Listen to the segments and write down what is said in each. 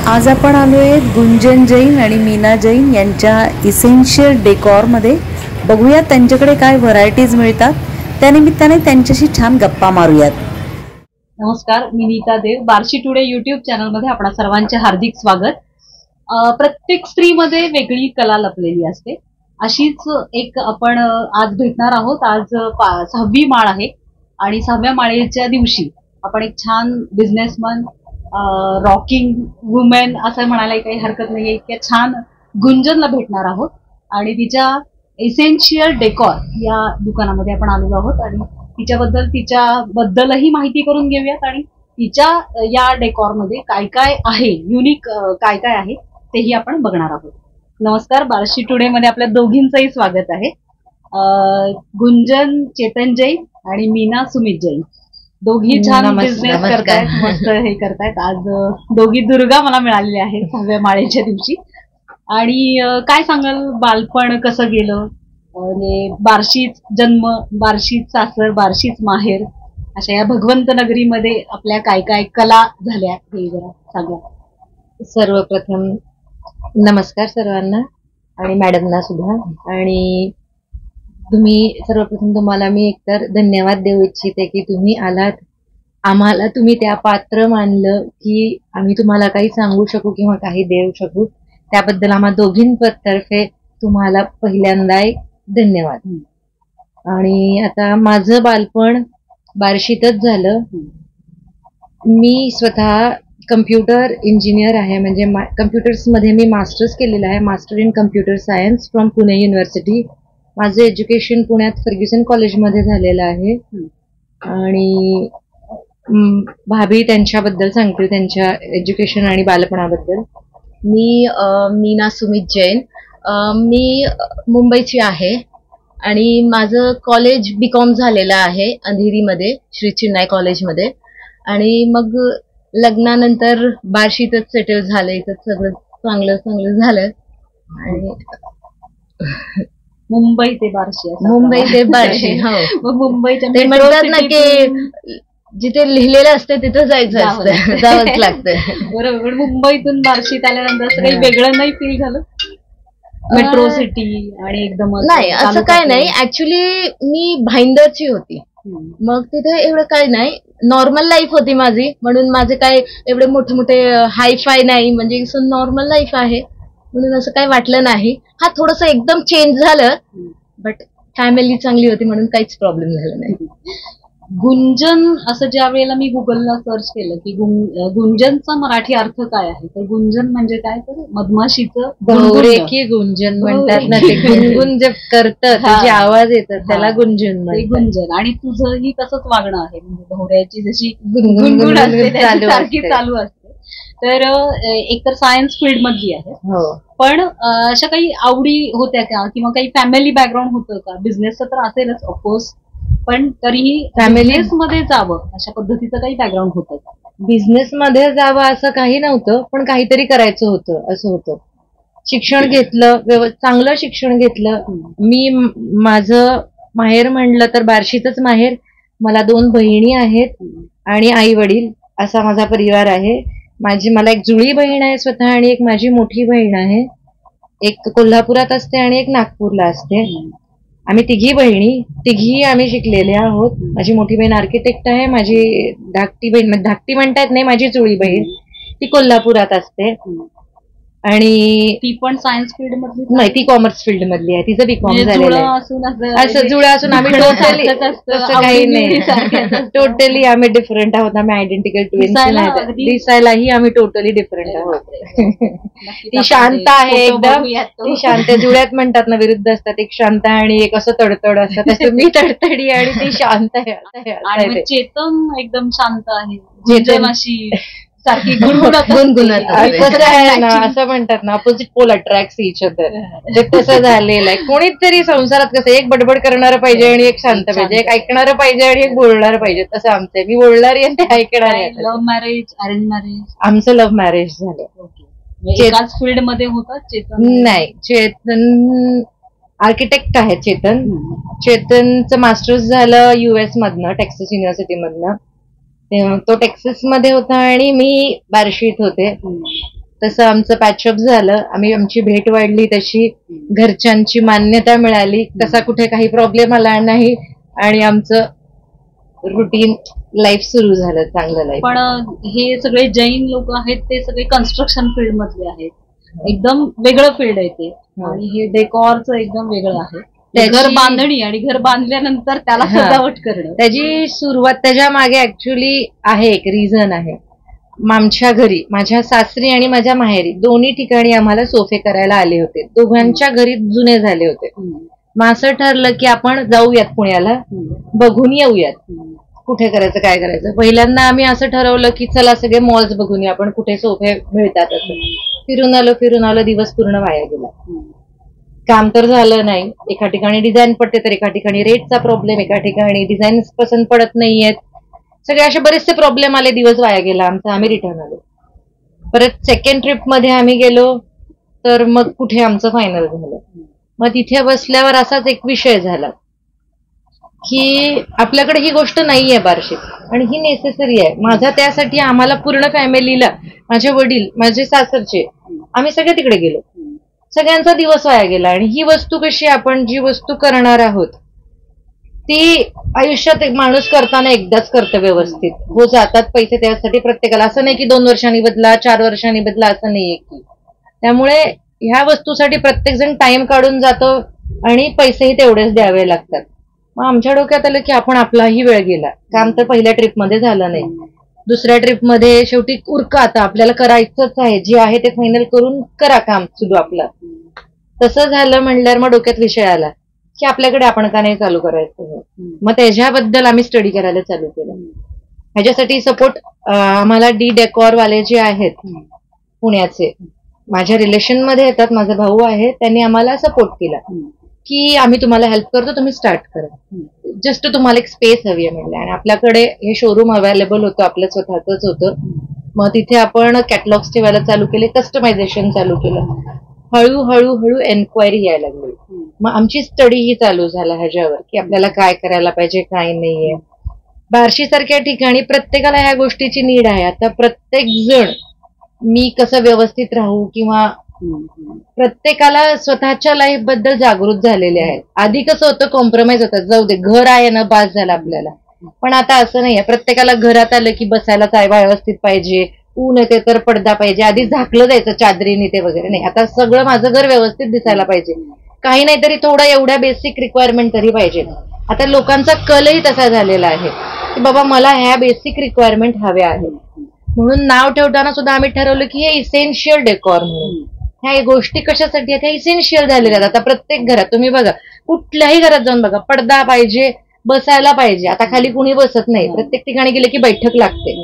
आज आपण आलोय गुंजन जैन आणि मीना जैन यांच्या इसेन्शियल डेकॉरमध्ये. बघूया त्यांच्याकडे काय व्हरायटीज मिळतात. त्यानिमित्ताने त्यांच्याशी छान गप्पा मारूयात. नमस्कार, मी नीता देव. बार्शी टुडे यूट्यूब चॅनलमध्ये आपणा सर्वांचे हार्दिक स्वागत. प्रत्येक स्त्रीमध्ये वेगळी कला लपलेली असते. अशीच एक आपण आज भेटणार आहोत. आज 6वी माळ आहे आणि 6व्या माळेच्या दिवशी आपण एक छान बिझनेसमन, रॉकिंग वुमेन असं म्हणायला काही हरकत नाहीये, इतक्या छान गुंजनला भेटणार आहोत आणि तिच्या एसेन्शियल डेकॉर या दुकानामध्ये आपण आलेलो आहोत आणि तिच्याबद्दलही माहिती करून घेऊयात आणि तिच्या या डेकॉरमध्ये काय काय आहे, युनिक काय काय आहे तेही आपण बघणार आहोत. नमस्कार, बार्शी टुडे मध्ये आपल्या दोघींचंही स्वागत आहे. गुंजन चेतन जैन आणि मीना सुमित जैन दोघी छान बिझनेस करतायत, मस्त हे करतायत. आज दोघी दुर्गा मला मिळालेल्या आहेत 6व्या माळेच्या दिवशी. आणि काय सांगाल, बालपण कसं गेलं, म्हणजे बार्शीच जन्म, बार्शीच सासर, बार्शीच माहेर, अशा या भगवंत नगरीमध्ये आपल्या काय काय कला झाल्या हे जरा सांगा. सर्वप्रथम नमस्कार सर्वांना आणि मॅडमना सुद्धा. आणि सर्वप्रथम तुम्हाला मी एकतर धन्यवाद देऊ इच्छिते की तुम्ही आलात, आम्हाला तुम्ही त्या पात्र मानलं की आम्ही तुम्हाला काही सांगू शकू किंवा काही देऊ शकू. त्याबद्दल आम्हा दोघींतर्फे तुम्हाला पहिल्यांदा एक धन्यवाद. आणि आता माझं बालपण बार्शीतच झालं. मी स्वतः कम्प्युटर इंजिनियर आहे, म्हणजे कम्प्युटर्समध्ये मी मास्टर्स केलेलं आहे, master in computer science from Pune university. माझं एज्युकेशन पुण्यात फर्ग्युसन कॉलेजमध्ये झालेलं आहे. आणि भाभी त्यांच्याबद्दल सांगते, त्यांच्या एज्युकेशन आणि बालपणाबद्दल. मी मीना सुमित जैन. मी मुंबईची आहे आणि माझं कॉलेज बीकॉम झालेलं आहे अंधेरीमध्ये, श्री चिन्मय कॉलेजमध्ये. आणि मग लग्नानंतर बार्शीतच सेटल झालं, इथं सगळं चांगलं झालं. आणि मुंबई ते बार्शी, हो. मुंबईच्या ते म्हणतात ना की जिथे लिहिलेलं असतं तिथं जायचं असतं, जावंच लागतं. बरोबर. मुंबईतून बार्शीत आल्यानंतर असं काही वेगळं नाही फील झालं? मेट्रो सिटी आणि एकदम नाही, असं काय नाही. ऍक्च्युली मी भाईंदरची होती, मग तिथे एवढं काय नाही, नॉर्मल लाईफ होती माझी. म्हणून माझे काय एवढे मोठे हाय फाय नाही, म्हणजे नॉर्मल लाईफ आहे म्हणून असं काही वाटलं नाही. हा थोडस एकदम चेंज झालं, बट फॅमिली चांगली होती म्हणून काहीच प्रॉब्लेम झाला नाही. गुंजन असं ज्या वेळेला मी गुगलला सर्च केलं की गुंजनचा मराठी अर्थ काय आहे, तर गुंजन म्हणजे काय, तर मधमाशीचं बहुरेखी गुंजन म्हणतात ना, ते गुणगुण जे करतं, जे आवाज येतात त्याला गुंजन म्हणतात. गुंजन. आणि तुझंही तसंच वागणं आहे, म्हणजे भोवऱ्याची जशी गुणगुण असते सारखी चालू असते. तर एकतर सायन्स फील्ड मधली आहे, पण अशा काही आवडी होत्या का किंवा काही फॅमिली बॅकग्राऊंड होतं का? बिझनेसचं तर असेलच ऑफकोर्स, पण तरीही बिझनेस मध्ये जावं अशा पद्धतीचं काही बॅकग्राऊंड होतं का? बिझनेस मध्ये जावं असं काही नव्हतं, पण काहीतरी करायचं होतं असं होतं. शिक्षण घेतलं, चांगलं शिक्षण घेतलं. मी माझं माहेर म्हणलं तर बार्शीतच माहेर. मला 2 बहिणी आहेत आणि आई वडील असा माझा परिवार आहे. मला एक जुळी बहीण आहे स्वतः आणि एक माझी मोठी बहीण आहे. एक कोल्हापुरात असते आणि एक नागपूरला असते. आम्ही तिघी आम्ही शिकलेले आहोत. माझी मोठी बहीण आर्किटेक्ट आहे. माझी धाकटी बहीण, धाकटी म्हणता येत नाही, माझी जुळी बहीण ती कोल्हापुरात असते. आणि ती पण सायन्स फील्ड मधली नाही, ती कॉमर्स फील्ड मधली आहे. तिचं बीकॉम झालेलं आहे. असं जुळं असून आम्ही टोटली तसं काही नाही, टोटली आम्ही डिफरंट आहोत. आम्ही आयडेंटिकल ट्विन्स नाही, दिसायलाही आम्ही टोटली डिफरंट आहोत. ती शांत आहे एकदम, ती शांत. जुळ्यात म्हणतात ना विरुद्ध असतात, एक शांत आणि एक असं तडतड असतात, तसं मी तडतडी आणि ती शांत आहे. चेतन एकदम शांत आहे, चेतन अशी सारखी गुणगुणत कसं आहे ना, असं म्हणतात ना, opposite pole attracts each other. ते तसं झालेलं आहे. कोणीतरी संसारात कसं एक बडबड करणारं पाहिजे आणि एक शांत पाहिजे, एक ऐकणारं पाहिजे आणि एक बोलणारं पाहिजे. तसं आमचं आहे, मी बोलणारी आणि ते ऐकणारे. Love marriage, arrange marriage? आमचं लव्ह मॅरेज झालं. एकाच फील्ड मध्ये होतं चेतन? नाही, चेतन आर्किटेक्ट आहे. चेतनचं मास्टर्स झालं US मधनं, टेक्सास युनिव्हर्सिटी मधनं. तो टेक्सास मध्ये होता आणि मी बार्शीत होते. तसं आमचं पॅचअप झालं, आमची भेट वाढली, तशी घरच्यांची मान्यता मिळाली, तसा कुठे काही प्रॉब्लेम आला नाही आणि आमचं रुटीन लाईफ सुरू झालं, चांगलं लाईफ. पण हे सगळे जैन लोक आहेत ते सगळे कन्स्ट्रक्शन फील्ड मधले आहेत, एकदम वेगळं फील्ड आहे ते. आणि हे डेकॉरचं एकदम वेगळं आहे, घर बांधणी आणि घर बांधल्यानंतर त्याला सजावट करणं. त्याची सुरुवात, त्याच्या मागे ऍक्च्युली आहे एक रिझन आहे. आमच्या घरी, माझ्या सासरी आणि माझ्या माहेरी दोन्ही ठिकाणी आम्हाला सोफे करायला आले होते. दोघांच्या घरी जुने झाले होते. मग असं ठरलं की आपण जाऊयात पुण्याला, बघून येऊयात कुठे करायचं काय करायचं. पहिल्यांदा आम्ही असं ठरवलं की चला सगळे मॉल्स बघून येऊ आपण, कुठे सोफे मिळतात असं. फिरून आलो, दिवस पूर्ण वाया गेला. काम तर झालं नाही. एका ठिकाणी डिझाईन पडते तर एका ठिकाणी रेटचा प्रॉब्लेम, एका ठिकाणी डिझाईन पसंत पडत नाहीयेत. सगळे असे बरेचसे प्रॉब्लेम आले, दिवस वाया गेला आमचा. आम्ही रिटर्न आलो. परत सेकंड ट्रिप मध्ये आम्ही गेलो तर मग कुठे आमचं फायनल झालं. मग तिथे बसल्यावर असाच एक विषय झाला की आपल्याकडे ही गोष्ट नाहीये बार्शीत आणि ही नेसेसरी आहे. माझा त्यासाठी आम्हाला पूर्ण फॅमिलीला, माझे वडील, माझे सासरचे, आम्ही सगळे तिकडे गेलो. सगळ्यांचा दिवस वाया गेला. आणि ही वस्तू कशी, आपण जी वस्तू करणार आहोत ती आयुष्यात एक माणूस करताना एकदाच करतं व्यवस्थित. हो, जातात पैसे त्यासाठी प्रत्येकाला, असं नाही की 2 वर्षांनी बदला, 4 वर्षांनी बदला, असं नाहीये की. त्यामुळे ह्या वस्तूसाठी प्रत्येक जण टाइम काढून जातो आणि पैसेही तेवढेच द्यावे लागतात. मग आमच्या डोक्यात आलं की आपण आपलाही वेळ गेला. काम तर पहिल्या ट्रिपमध्ये झालं नाही, दुसऱ्या ट्रिपमध्ये शेवटी उरका, आता आपल्याला करायचंच आहे, जे आहे ते फायनल करून करा काम सुरू आपलं. तसं झालं म्हणल्यावर मग डोक्यात विषय आला की आपल्याकडे आपण का नाही चालू करायचं. मग त्याच्याबद्दल आम्ही स्टडी करायला चालू केलं. ह्याच्यासाठी सपोर्ट आम्हाला डी डेकॉर वाले जे आहेत पुण्याचे, माझ्या रिलेशन मध्ये येतात, माझा भाऊ आहे, त्यांनी आम्हाला सपोर्ट केला की आम्ही तुम्हाला हेल्प करतो, तुम्ही स्टार्ट करा. जस्ट तुम्हाला एक स्पेस हवी आहे म्हणलं. आणि आपल्याकडे हे शोरूम अवेलेबल होतं, आपलं स्वतःच होतं. मग तिथे आपण कॅटलॉग्स ठेवायला चालू केले, कस्टमायझेशन चालू केलं. हळूहळू एन्क्वायरी यायला लागली. मग आमची स्टडी ही चालू झाला ह्याच्यावर की आपल्याला काय करायला पाहिजे, काय नाहीये. बार्शी सारख्या ठिकाणी प्रत्येकाला ह्या गोष्टीची नीड आहे. आता प्रत्येक जण मी कसं व्यवस्थित राहू, किंवा प्रत्येकाला स्वतःच्या लाईफ बद्दल जागृत झालेले आहेत. आधी कसं होतं, कॉम्प्रोमाइज होतं, जाऊ दे घर आहे ना बास झालं आपल्याला. पण आता असं नाहीये. प्रत्येकाला घरात आलं की बसायला चायवा व्यवस्थित पाहिजे, ऊन येते तर पडदा पाहिजे, आधी झाकलं जायचं चादरीने ते वगैरे. नाही, आता सगळं माझं घर व्यवस्थित दिसायला पाहिजे, काही नाही तरी थोडं एवढ्या बेसिक रिक्वायरमेंट तरी पाहिजे. आता लोकांचा कलही तसा झालेला आहे की बाबा मला ह्या बेसिक रिक्वायरमेंट हव्या आहेत. म्हणून नाव ठेवताना सुद्धा आम्ही ठरवलं की हे इसेन्शियल डेकॉर म्हणून. ह्या गोष्टी कशासाठी आहेत, ह्या इसेन्शियल झालेल्या आहेत. आता प्रत्येक घरात तुम्ही बघा, कुठल्याही घरात जाऊन बघा, पडदा पाहिजे, बसायला पाहिजे. आता खाली कुणी बसत नाही, प्रत्येक ठिकाणी गेले की बैठक लागते.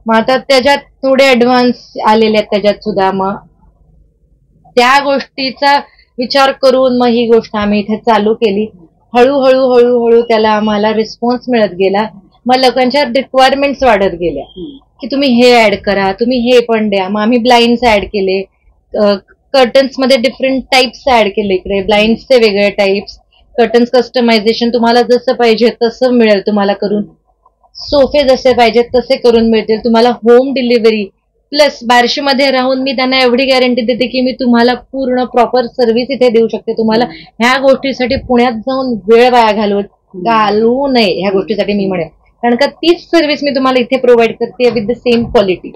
मग आता त्याच्यात थोडे ऍडव्हान्स आलेले आहेत त्याच्यात सुद्धा. मग त्या गोष्टीचा विचार करून मग ही गोष्ट आम्ही इथे चालू केली. हळूहळू त्याला आम्हाला रिस्पॉन्स मिळत गेला. मग लोकांच्या रिक्वायरमेंट्स वाढत गेल्या की तुम्ही हे ऍड करा, तुम्ही हे पण द्या. मग आम्ही ब्लाइंड्स ऍड केले, कर्टन्स मध्ये डिफरंट टाइप्स ऍड केले. इकडे ब्लाइंड्सचे वेगळे टाइप्स, कर्टन्स कस्टमायझेशन तुम्हाला जसं पाहिजे तसं मिळेल तुम्हाला करून. सोफे जसे पाहिजेत तसे करून मिळतील तुम्हाला. होम डिलिव्हरी प्लस बार्शीमध्ये राहून मी त्यांना एवढी गॅरंटी देते की मी तुम्हाला पूर्ण प्रॉपर सर्व्हिस इथे देऊ शकते. तुम्हाला ह्या गोष्टीसाठी पुण्यात जाऊन वेळ वाया घालवू नये ह्या गोष्टीसाठी मी म्हणेन. कारण का तीच सर्व्हिस मी तुम्हाला इथे प्रोव्हाइड करते विथ द सेम क्वालिटी.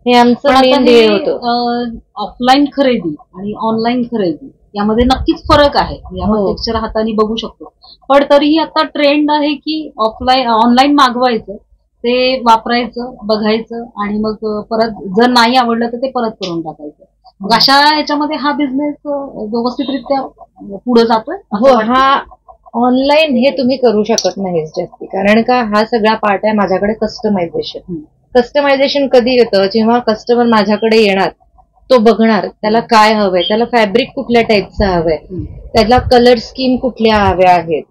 हे आमचं मेन ध्येय होतं. ऑफलाईन खरेदी आणि ऑनलाईन खरेदी यामध्ये नक्कीच फरक आहे, आपण टेक्स्चर हाताने बघू शकतो. पण तरीही आता ट्रेंड आहे की ऑनलाईन मागवायचं, ते वापरायचं, बघायचं आणि मग परत जर नाही आवडलं तर ते परत करून टाकायचं. मग अशा ह्याच्यामध्ये हा बिझनेस व्यवस्थितरित्या पुढे जातोय. हो, हा ऑनलाईन हे तुम्ही करू शकत नाही जास्ती. कारण का हा सगळा पार्ट आहे माझ्याकडे कस्टमायझेशन. कस्टमायझेशन कधी येतं, जेव्हा कस्टमर माझ्याकडे येणार, तो बघणार त्याला काय हवंय, त्याला फॅब्रिक कुठल्या टाईपचं हवंय, त्याला कलर स्कीम कुठल्या हव्या आहेत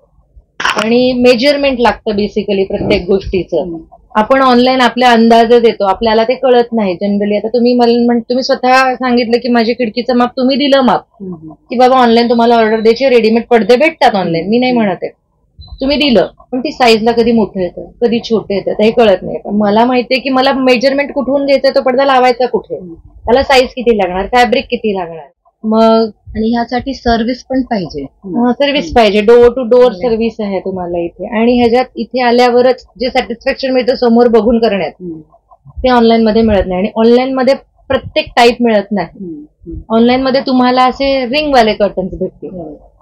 आणि मेजरमेंट लागतं बेसिकली प्रत्येक गोष्टीचं. आपण ऑनलाईन आपल्या अंदाज देतो, आपल्याला ते कळत नाही जनरली. आता तुम्ही स्वतः सांगितलं की माझी खिडकीचं माप, तुम्ही दिलं माप की बाबा ऑनलाईन तुम्हाला ऑर्डर द्यायची, रेडीमेड पडदे भेटतात ऑनलाईन, मी नाही म्हणत आहे. तुम्ही दिलं पण ती साईजला कधी मोठं येतं कधी छोटं येतं हे कळत नाही. पण मला माहितीये की मला मेजरमेंट कुठून घ्यायचं, तो पडदा लावायचा कुठे, त्याला साईज किती लागणार, फॅब्रिक किती लागणार, मग आणि ह्यासाठी सर्व्हिस पण पाहिजे. सर्व्हिस पाहिजे. डोअर टू डोअर सर्व्हिस आहे तुम्हाला इथे. आणि ह्याच्यात इथे आल्यावरच जे सॅटिस्फॅक्शन मिळतं समोर बघून करण्यात, ते ऑनलाईन मध्ये मिळत नाही. आणि ऑनलाईन मध्ये प्रत्येक टाईप मिळत नाही. ऑनलाईन मध्ये तुम्हाला असे रिंगवाले कर्टन्स भेटतील,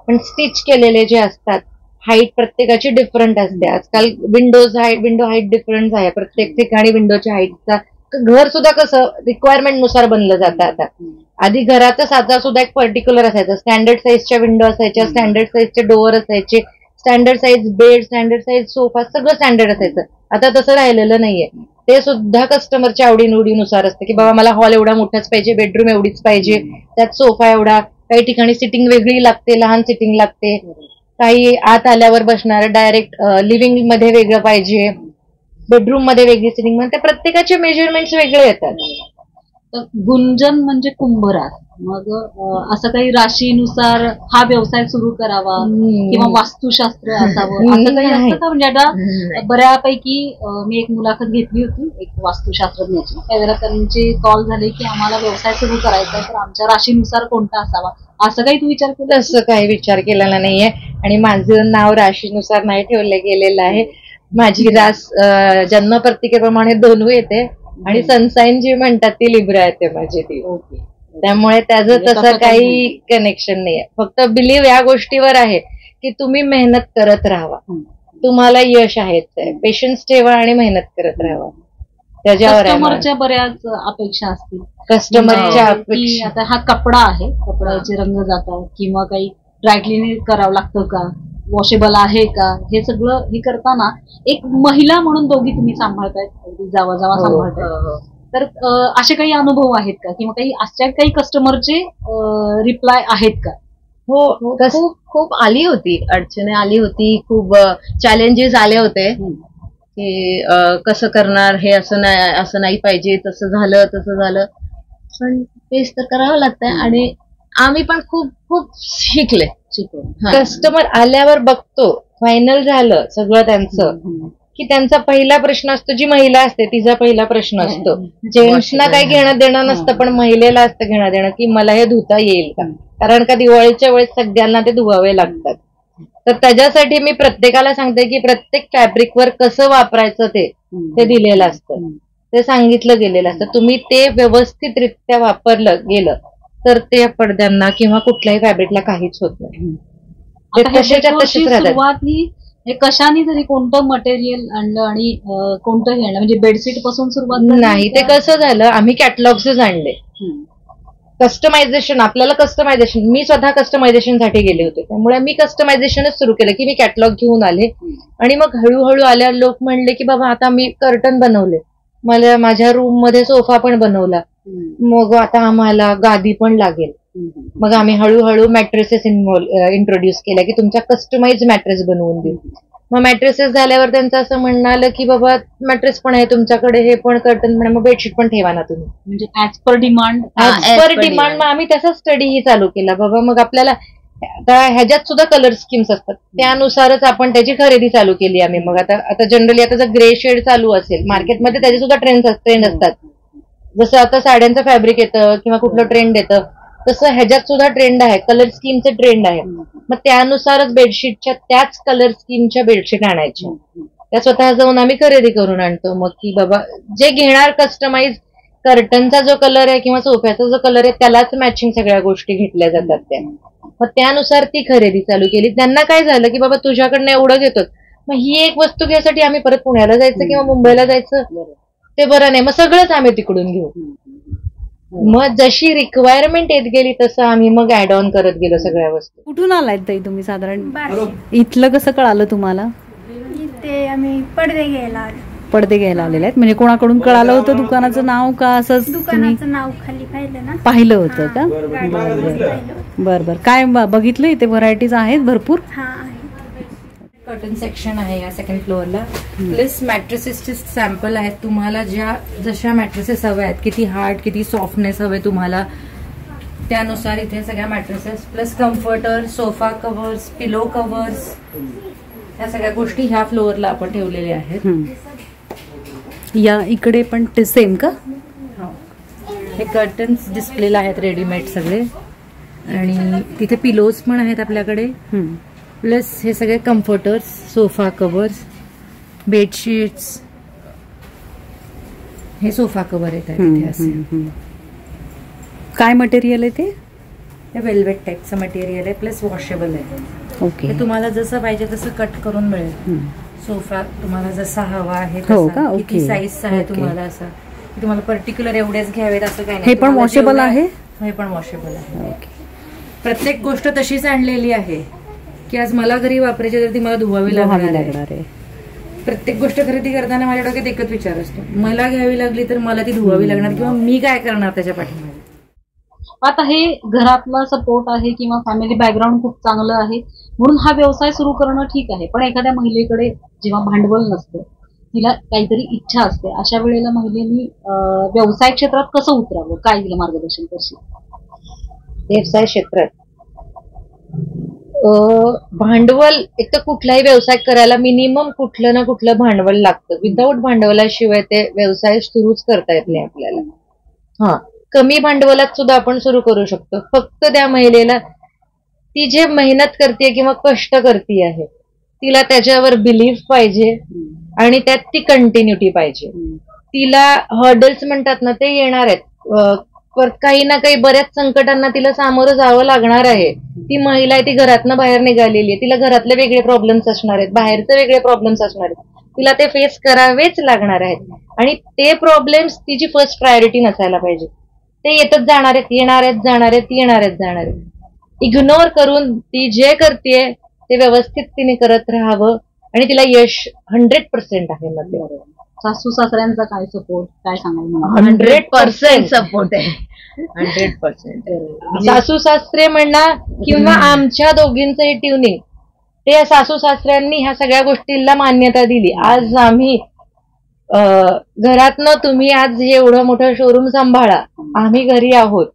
पण स्टिच केलेले जे असतात, हाईट प्रत्येकाची डिफरंट असते. आजकाल विंडो हाईट डिफरन्स आहे प्रत्येक ठिकाणी. विंडोच्या हाईटचा घर सुद्धा कसं रिक्वायरमेंट नुसार बनलं जातं आता. आधी घराचा साचा सुद्धा एक पर्टिक्युलर असायचा. स्टँडर्ड साईजच्या विंडो असायच्या, स्टँडर्ड साईजचे डोअर असायचे, standard size bed, standard size sofa, सगळं स्टँडर्ड असायचं. आता तसं राहिलेलं नाहीये. ते सुद्धा कस्टमरच्या आवडीनिवडीनुसार असतं की बाबा मला हॉल एवढा मोठाच पाहिजे, बेडरूम एवढीच पाहिजे, त्यात सोफा एवढा, काही ठिकाणी सिटिंग वेगळी लागते, लहान सिटिंग लागते, काही आत आल्यावर बसणार डायरेक्ट लिव्हिंग मध्ये वेगळं पाहिजे, बेडरूम मध्ये वेगळी सिटिंग, म्हणजे प्रत्येकाचे मेजरमेंट्स वेगळे येतात. तर गुंजन म्हणजे कुंभरास, मग असं काही राशीनुसार हा व्यवसाय सुरू करावा किंवा वास्तुशास्त्र असावं असं काही असतं का? म्हणजे आता बऱ्यापैकी मी एक मुलाखत घेतली होती एक वास्तुशास्त्रज्ञाची, त्यावेळेला त्यांचे कॉल झाले की आम्हाला व्यवसाय सुरू करायचा आहे, तर आमच्या राशीनुसार कोणता असावा, असं काही तू विचार केला? तसं काही विचार केलेला नाहीये. आणि माझं नाव राशीनुसार नाही ठेवलं गेलेलं आहे. माझी रास जन्मपत्रिकेप्रमाणे धनु येते आणि सनसाईन जी म्हणतात ती लिब्रा येते माझी ती. त्यामुळे त्याचं तसं काही कनेक्शन नाहीये. फक्त बिलीव्ह या गोष्टीवर आहे की तुम्ही मेहनत करत राहावा, तुम्हाला यश आहेच आहे, पेशन्स ठेवा आणि मेहनत करत राहावा. त्याच्यावर कस्टमरच्या बऱ्याच अपेक्षा असतील. कस्टमरच्या अपेक्षा, आता हा कपडा आहे, कपड्याचे रंग जातात किंवा काही ड्रायक्लिनिंग करावं लागतं का, वॉशेबल आहे का, हे सगळं हे करताना एक महिला म्हणून दोघी तुम्ही सांभाळतायत, जावा सांभाळतायत, तर असे काही अनुभव आहेत का किंवा काही अशा काही कस्टमरचे रिप्लाय आहेत का? हो, खूप खूप आली होती, अडचणी आली होती, खूप चॅलेंजेस आले होते की कसं करणार हे, असं नाही पाहिजे, तसं झालं, पण तेच तर करावं लागतंय. आणि आम्ही पण खूप खूप शिकले. कस्टमर आल्यावर बघतो, फायनल झालं सगळं त्यांचं की त्यांचा पहिला प्रश्न असतो, जी महिला असते तिचा पहिला प्रश्न असतो, जेंट्सना काही घेणं देणं नसतं, पण महिलेला असतं घेणं देणं की मला हे धुता येईल का, कारण का दिवाळीच्या वेळेस सगळ्यांना ते धुवावे लागतात. तर त्याच्यासाठी मी प्रत्येकाला सांगते की प्रत्येक फॅब्रिकवर कसं वापरायचं ते दिलेलं असतं, ते सांगितलं गेलेलं असतं. तुम्ही ते व्यवस्थितरित्या वापरलं गेलं तर ते पडद्यांना किंवा कुठल्याही फॅब्रिकला काहीच होत नाही. सुरुवात ही कशाने जरी कोणतं मटेरियल आणलं आणि कोणतं हे आणलं, म्हणजे बेडशीट पासून सुरुवात नाही. ते कसं झालं, आम्ही कॅटलॉग्सच आणले. कस्टमायझेशन, आपल्याला कस्टमायझेशन, मी स्वतः कस्टमायझेशन साठी गेले होते, त्यामुळे मी कस्टमायझेशनच सुरू केलं की मी कॅटलॉग घेऊन आले. आणि मग हळूहळू आल्या लोक म्हणले की बाबा आता मी कर्टन बनवले, मला माझ्या रूम मध्ये सोफा पण बनवला, मग आता आम्हाला गादी पण लागेल. मग आम्ही हळूहळू मॅट्रेसेस इंट्रोड्यूस केल्या की तुमच्या कस्टमाइज मॅट्रेस बनवून देऊ. मग मॅट्रेसेस झाल्यावर त्यांचं असं म्हणणं आलं की बाबा मॅट्रेस पण आहे तुमच्याकडे, हे पण कर्टन पण, मग बेडशीट पण ठेवा ना तुम्ही, म्हणजे ऍज पर डिमांड. मग आम्ही त्याचा स्टडीही चालू केला. बाबा मग आपल्याला ह्याच्यात सुद्धा कलर स्कीम्स असतात, त्यानुसारच आपण त्याची खरेदी चालू केली आम्ही. मग आता जनरली आता जर ग्रे शेड चालू असेल मार्केटमध्ये, त्याचे सुद्धा ट्रेंड असतात. जसं आता साड्यांचं फॅब्रिक येतं किंवा कुठलं ट्रेंड येतं, तसं ह्याच्यात सुद्धा ट्रेंड आहे, कलर स्कीमचे ट्रेंड आहे. मग त्यानुसारच बेडशीटच्या त्याच कलर स्कीमच्या बेडशीट आणायच्या, त्या स्वतः जाऊन आम्ही खरेदी करून आणतो. मग की बाबा जे घेणार कस्टमाइज, कर्टनचा जो कलर आहे किंवा सोफ्याचा जो कलर आहे त्यालाच मॅचिंग सगळ्या गोष्टी घेतल्या जातात त्या. मग त्यानुसार ती खरेदी चालू केली. त्यांना काय झालं की बाबा तुझ्याकडनं एवढं घेतो, मग ही एक वस्तू घ्यायसाठी आम्ही परत पुण्याला जायचं किंवा मुंबईला जायचं, ते बरं नाही, मग सगळंच आम्ही तिकडून घेऊ. मग जशी रिक्वायरमेंट येत गेली तसं आम्ही मग ऍड ऑन करत गेलो सगळ्या वस्तू. कुठून आलाय ताई तुम्ही साधारण? इथलं कसं कळालं तुम्हाला? ते आम्ही पडदे घ्यायला आलेले आहेत, म्हणजे कोणाकडून कळालं होतं दुकानाचं नाव का असंच? दुकानाचं नाव खाली पाहिलं ना, पाहिलं होतं का? बरं. काय बघितलं इथे व्हरायटीज आहेत भरपूर? कर्टन सेक्शन आहे या सेकंड फ्लोअरला, प्लस मॅट्रेसेसचे सॅम्पल आहेत. तुम्हाला जशा मॅट्रेसेस हव्या आहेत, किती हार्ड किती सॉफ्टनेस हवे तुम्हाला, त्यानुसार इथे सगळ्या mattresses, plus comforter, sofa covers, पिलो कव्हर्स, ह्या सगळ्या गोष्टी ह्या फ्लोअरला आपण ठेवलेल्या आहेत. या इकडे पण ते सेम का? हे कर्टन्स डिस्प्लेला आहेत रेडीमेड सगळे, आणि तिथे पिलोज पण आहेत आपल्याकडे, प्लस हे सगळे कम्फर्टर्स, सोफा कव्हर्स, बेडशीट्स. हे सोफा कव्हर येत आहेत इथे असे. काय मटेरियल आहे ते? हे वेल्वेट टाईपचं मटेरियल आहे, प्लस वॉशेबल आहे. ओके. हे तुम्हाला जसं पाहिजे तसं कट करून मिळेल. सोफा तुम्हाला जसा हवा आहे हो का? तसा, किती ओके. साईज आहे ओके. तुम्हाला असं, की तुम्हाला पर्टिक्युलर एवढेच घ्यावेत असं काही नाही. हे पण तुम्हाला वॉशेबल जेवढं- आहे? हे पण वॉशेबल आहे. ओके. प्रत्येक गोष्ट तशीच आणलेली आहे की आज मला घरी वापरायची तर ती मला धुवावी लागणार आहे. प्रत्येक गोष्ट खरेदी करताना माझ्या डोक्यात एकच विचार असतो, मला घ्यावी लागली तर मला ती धुवावी लागणार, किंवा मी काय करणार त्याच्या पाठीमागे. आता हे घरातला सपोर्ट आहे किंवा फॅमिली बॅकग्राऊंड खूप चांगलं आहे म्हणून हा व्यवसाय सुरू करणं ठीक आहे. पण एखाद्या महिलेकडे जेव्हा भांडवल नसतं, तिला काहीतरी इच्छा असते, अशा वेळेला महिलेनी व्यवसाय क्षेत्रात कसं उतरावं, काय तिला मार्गदर्शन करशील? व्यवसाय क्षेत्रात भांडवल, एक तर कुठलाही व्यवसाय करायला मिनिमम कुठलं ना कुठलं भांडवल लागतं. विदाऊट भांडवलाशिवाय ते व्यवसाय सुरूच करता येत नाही आपल्याला. हा, कमी भांडवलात सुद्धा आपण सुरू करू शकतो. फक्त त्या महिलेला ती जे मेहनत करते किंवा कष्ट करते आहे, तिला त्याच्यावर बिलीफ पाहिजे आणि त्यात ती कंटिन्युटी पाहिजे. तिला हर्डल्स म्हणतात ना, ते येणार आहेत. काही ना काही बऱ्याच संकटांना तिला सामोरं जावं लागणार आहे. ती महिला आहे, ती घरातनं बाहेर निघालेली आहे, तिला घरातले वेगळे प्रॉब्लेम्स असणार आहेत, बाहेरचे वेगळे प्रॉब्लेम्स असणार आहेत, तिला ते फेस करावेच लागणार आहेत. आणि ते प्रॉब्लेम्स तिची फर्स्ट प्रायोरिटी नसायला पाहिजे. ते येतच जाणार आहेत, येणार आहेत, जाणार आहेत, येणार आहेत, जाणार आहेत. इग्नोर करून ती जे करते ते व्यवस्थित तिने करत राहावं आणि तिला यश 100% आहे. मध्ये सासू सासऱ्यांचा काय सपोर्ट, काय सांगाल? 100% सपोर्ट आहे. 100%. सासू सासरे म्हणा किंवा आमच्या दोघींचं ट्युनिंग, ते सासू सासऱ्यांनी ह्या सगळ्या गोष्टींना मान्यता दिली. आज आम्ही घरातनं तुम्ही आज एवढं मोठं शोरूम सांभाळा, आम्ही घरी आहोत,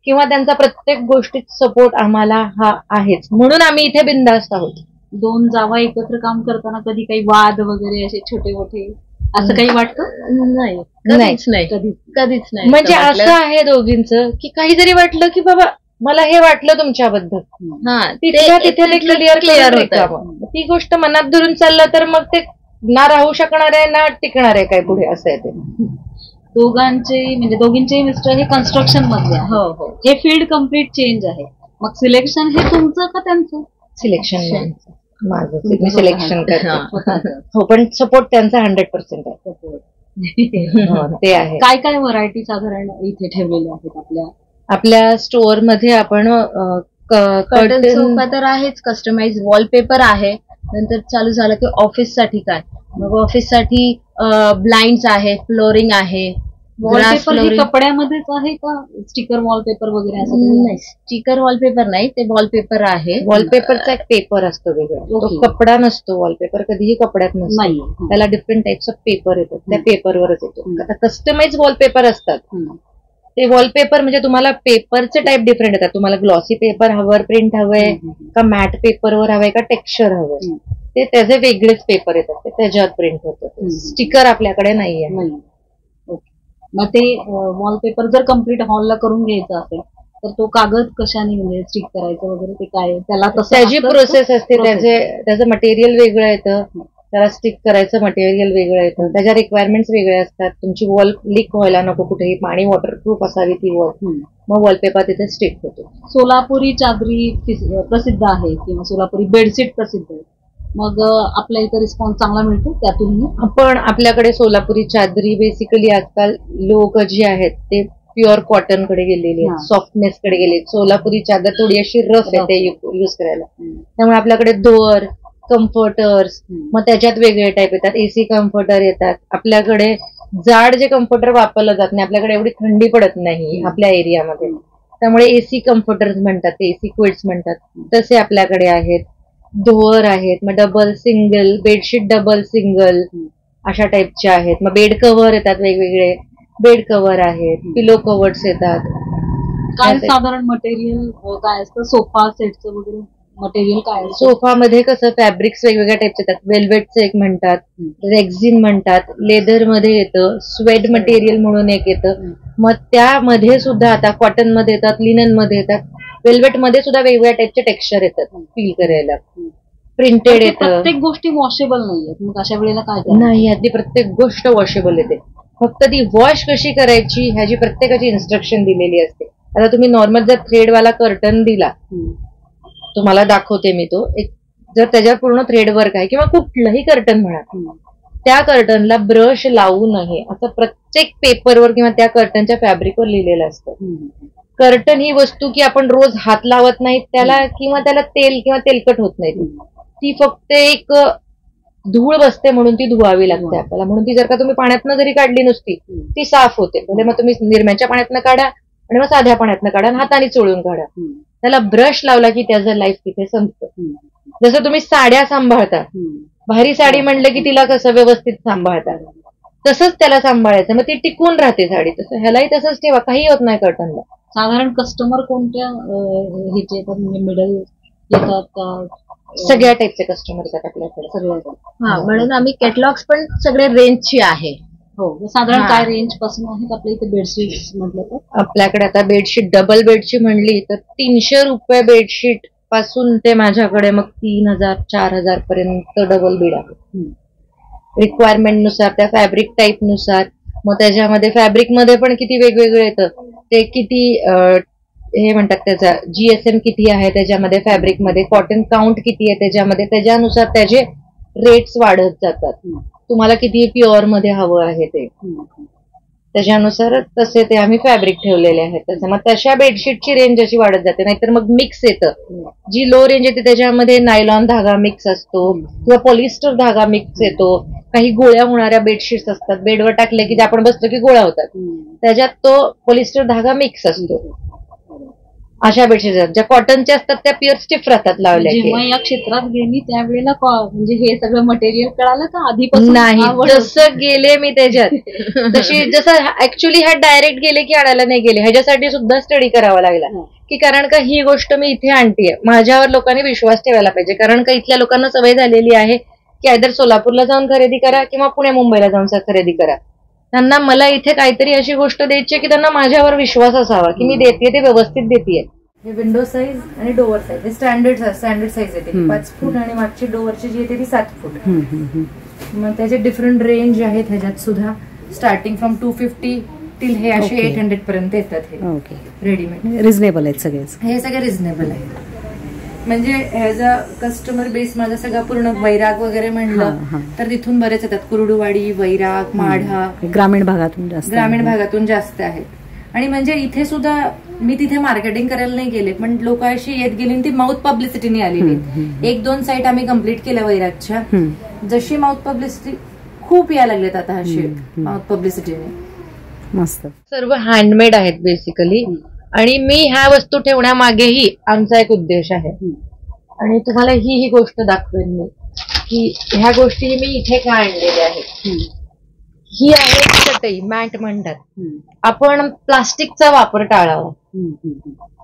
किंवा त्यांचा प्रत्येक गोष्टीत सपोर्ट आम्हाला हा आहेच, म्हणून आम्ही इथे बिनधास्त आहोत. दोन जावा एकत्र काम करताना कधी काही वाद वगैरे असे छोटे मोठे असं काही वाटतं? नाही, कधीच नाही, कधीच नाही. म्हणजे असं आहे दोघींचं की काही जरी वाटलं की बाबा मला हे वाटलं तुमच्याबद्दल, तिथे ते क्लिअर होतं. ती गोष्ट मनात धरून चाललं तर मग ते ना राहू शकणार आहे ना टिकणार आहे काय पुढे, असं आहे ते. दोघींचे मिस्टर हे कन्स्ट्रक्शन मधले आहे. हो. हे फील्ड कम्प्लीट चेंज आहे. मग सिलेक्शन हे तुमचं का त्यांचं? सिलेक्शन माझं, मी सिलेक्शन करते. हो, पण सपोर्ट त्यांचा 100% आहे. ते आहे. काय काय व्हरायटी साधारण इथे ठेवलेल्या आहेत आपल्या स्टोअर मध्ये? आपण कर्टन सोफा तर आहेच, कस्टमाइज वॉलपेपर आहे. नंतर चालू झालं की ऑफिस साठी काय, मग ऑफिस साठी ब्लाइंड्स आहे, फ्लोरिंग आहे. वॉलपेपर हे कपड्यामध्येच आहे का स्टिकर वॉलपेपर वगैरे असं? नाही, स्टिकर वॉलपेपर नाही, ते वॉलपेपर आहे. वॉलपेपरचा एक पेपर असतो वेगळा, तो कपडा नसतो. वॉलपेपर कधीही कपड्यात नसतो, त्याला डिफरंट टाइप्स ऑफ पेपर येतात, त्या पेपरवरच येतो. आता कस्टमाइज वॉलपेपर असतात, ते वॉलपेपर म्हणजे तुम्हाला पेपरचे टाईप डिफरंट येतात. तुम्हाला ग्लॉसी पेपर हवं, प्रिंट हवंय का मॅट पेपरवर हवंय का टेक्स्चर हवंय, ते त्याचे वेगळेच पेपर येतात, ते त्याच्यावर प्रिंट होतं. स्टिकर आपल्याकडे नाहीये. मग ते वॉलपेपर जर कम्प्लीट हॉलला करून घ्यायचं असेल तर तो कागद कशाने म्हणजे स्टिक करायचं वगैरे, ते काय त्याला त्याची प्रोसेस असते. त्याचं मटेरियल वेगळं येतं, त्याला स्टिक करायचं मटेरियल वेगळं येतं, त्याच्या रिक्वायरमेंट्स वेगळे असतात. तुमची वॉल लीक व्हायला नको कुठेही, पाणी वॉटरप्रूफ असावी ती वॉल, मग वॉलपेपर तिथे स्टिक होतो. सोलापुरी चादरी प्रसिद्ध आहे किंवा सोलापुरी बेडशीट प्रसिद्ध आहे, मग आपल्या इथं रिस्पॉन्स चांगला मिळतो त्यातूनही? पण आपल्याकडे सोलापुरी चादरी बेसिकली आजकाल लोक जे आहेत ते प्युअर कॉटन कडे गेलेले आहेत, सॉफ्टनेस कडे गेले. सोलापुरी चादर थोडी अशी रफ आहे ते युज करायला, त्यामुळे आपल्याकडे दोर, कम्फर्टर्स, मग त्याच्यात वेगळे टाईप येतात. एसी कम्फर्टर येतात आपल्याकडे. जाड जे कम्फर्टर वापरलं जात नाही, आपल्याकडे एवढी थंडी पडत नाही आपल्या एरियामध्ये, त्यामुळे एसी कम्फर्टर्स म्हणतात, ते एसी क्विट्स म्हणतात, तसे आपल्याकडे आहेत. धोअर आहेत, मग double single bedsheet, double single अशा टाईपचे आहेत. मग बेड कव्हर येतात, वेगवेगळे बेड कव्हर आहेत, पिलो कव्हर्स येतात. काय साधारण मटेरियल काय असतं सोफा सेटचं वगैरे? मटेरियल काय आहे? सोफामध्ये कसं फॅब्रिक्स वेगवेगळ्या टाईपचे येतात. वेल्वेटचं एक म्हणतात, रेक्झिन म्हणतात, लेदर मध्ये येतं, स्वेट मटेरियल म्हणून एक येतं. मग त्यामध्ये सुद्धा आता कॉटन मध्ये येतात, लिनन मध्ये येतात, वेल्वेट मध्ये सुद्धा वेगवेगळ्या टाईपचे टेक्स्चर येतात फील करायला. प्रिंटेड येतं. प्रत्येक गोष्टी वॉशेबल नाहीयेत, मग अशा वेळेला काय करायचं? नाही, यातली प्रत्येक गोष्ट वॉशेबल येते. फक्त ती वॉश कशी करायची ह्याची प्रत्येकाची इन्स्ट्रक्शन दिलेली असते. आता तुम्ही नॉर्मल जर थ्रेडवाला कर्टन दिला, तुम्हाला दाखवते मी तो एक, जर त्याच्यावर पूर्ण थ्रेड वर्क आहे किंवा कुठलंही कर्टन म्हणा, त्या कर्टनला ब्रश लावू नये असं प्रत्येक पेपरवर किंवा त्या कर्टनच्या फॅब्रिकवर लिहिलेलं असतं. कर्टन ही वस्तू की आपण रोज हात लावत नाहीत त्याला, किंवा त्याला तेल किंवा तेलकट होत नाही. ती फक्त एक धूळ बसते म्हणून ती धुवावी लागते आपल्याला. म्हणून ती जर का तुम्ही पाण्यातनं जरी काढली नुसती ती साफ होते. म्हणजे मग तुम्ही निरम्याच्या पाण्यातनं काढा आणि मग साध्या पाण्यातनं काढा, हाताने चोळून काढा. त्याला ब्रश लावला की त्याचं लाईफ तिथे संपतं. जसं तुम्ही साड्या सांभाळता, भारी साडी म्हणलं की तिला कसं व्यवस्थित सांभाळता, तसंच त्याला सांभाळायचं, मग ती टिकून राहते साडी. तसं ह्यालाही तसंच ठेवा, काही होत नाही कर्टनला. साधारण कस्टमर कोणत्या ह्याचे येतात, म्हणजे मिडल येतात का? सगळ्या टाईपचे कस्टमर येतात आपल्याकडे. सगळ्या. म्हणून आम्ही कॅटलॉग्स पण सगळे रेंजची आहे. हो, साधारण काय रेंज पासून आहेत आपल्या इथे बेडशीट म्हटलं तर? आपल्याकडे आता बेडशीट डबल बेडची म्हणली तर 300 रुपये बेडशीट पासून ते माझ्याकडे मग 3000 4000 पर्यंत डबल बेड आहे. रिक्वायरमेंट नुसार, त्या फॅब्रिक टाईप नुसार. मग त्याच्यामध्ये फॅब्रिक मध्ये पण किती वेगवेगळे येतं, ते किती हे म्हणतात त्याचा GSM किती आहे त्याच्यामध्ये, फॅब्रिक मध्ये कॉटन काउंट किती आहे त्याच्यामध्ये, त्याच्यानुसार त्याचे रेट्स वाढत जातात. तुम्हाला किती प्युअर मध्ये हवं आहे ते, त्याच्यानुसार तसे ते आम्ही फॅब्रिक ठेवलेले आहेत. त्याच्यामुळे तशा बेडशीटची रेंज अशी वाढत जाते. नाहीतर मग मिक्स येतं. जी लो रेंज येते त्याच्यामध्ये नायलॉन धागा मिक्स असतो किंवा पॉलिस्टर धागा मिक्स येतो. काही गोळ्या होणाऱ्या बेडशीट्स असतात, बेडवर टाकले की आपण बसतो की गोळ्या होतात, त्याच्यात तो पॉलिस्टर धागा मिक्स असतो. अशा बेडशीट ज्या कॉटनच्या असतात त्या प्युअर स्टिफ राहतात लावल्या. जेव्हा या क्षेत्रात गेली त्यावेळेला म्हणजे हे सगळं मटेरियल कळालं का आधीपासून? नाही, जसं गेले मी त्याच्यात तशी, जसं ऍक्च्युली ह्या डायरेक्ट गेले की आणायला नाही गेले, ह्याच्यासाठी सुद्धा स्टडी करावा लागला. की कारण का ही गोष्ट मी इथे आणतीये, माझ्यावर लोकांनी विश्वास ठेवायला पाहिजे. कारण का इथल्या लोकांना सवय झालेली आहे की आयदर सोलापूरला जाऊन खरेदी करा किंवा पुणे मुंबईला जाऊन खरेदी करा. त्यांना मला इथे काहीतरी अशी गोष्ट द्यायची की त्यांना माझ्यावर विश्वास असावा की मी देते ते व्यवस्थित देते. हे विंडो साईज आणि डोअर साईज हे स्टँडर्ड साईज येते 5 फूट आणि मागची डोअरची जी येते ती 7 फूट. मग त्याचे डिफरंट रेंज आहेत ह्याच्यात सुद्धा, स्टार्टिंग फ्रॉम 250 टिल हे असे 800 पर्यंत येतात. हे रेडीमेड रिझनेबल आहेत सगळेच, हे सगळे रिझनेबल आहे. म्हणजे ह्याचा कस्टमर बेस माझा सगळा पूर्ण वैराग वगैरे म्हणलं तर तिथून बरेच येतात. कुर्डुवाडी, वैराग, माढा, ग्रामीण भागातून जास्त आहेत. आणि म्हणजे इथे सुद्धा मी तिथे मार्केटिंग करायला नाही गेले, पण लोक अशी येत गेली ती माउथ पब्लिसिटीने आलेली. 1-2 साईट आम्ही कम्प्लीट केल्या वैरागच्या. जशी माउथ पब्लिसिटी खूप यायला लागलेत आता अशी माउथ पब्लिसिटीने. मस्त, सर्व हँडमेड आहेत बेसिकली. आणि मी ह्या वस्तू ठेवण्यामागेही आमचा एक उद्देश आहे. आणि तुम्हाला ही गोष्ट दाखवेन मी की ह्या गोष्टी मी इथे का आणलेल्या आहेत. ही आहे चटई, मॅट म्हणतात. आपण प्लास्टिकचा वापर टाळावा.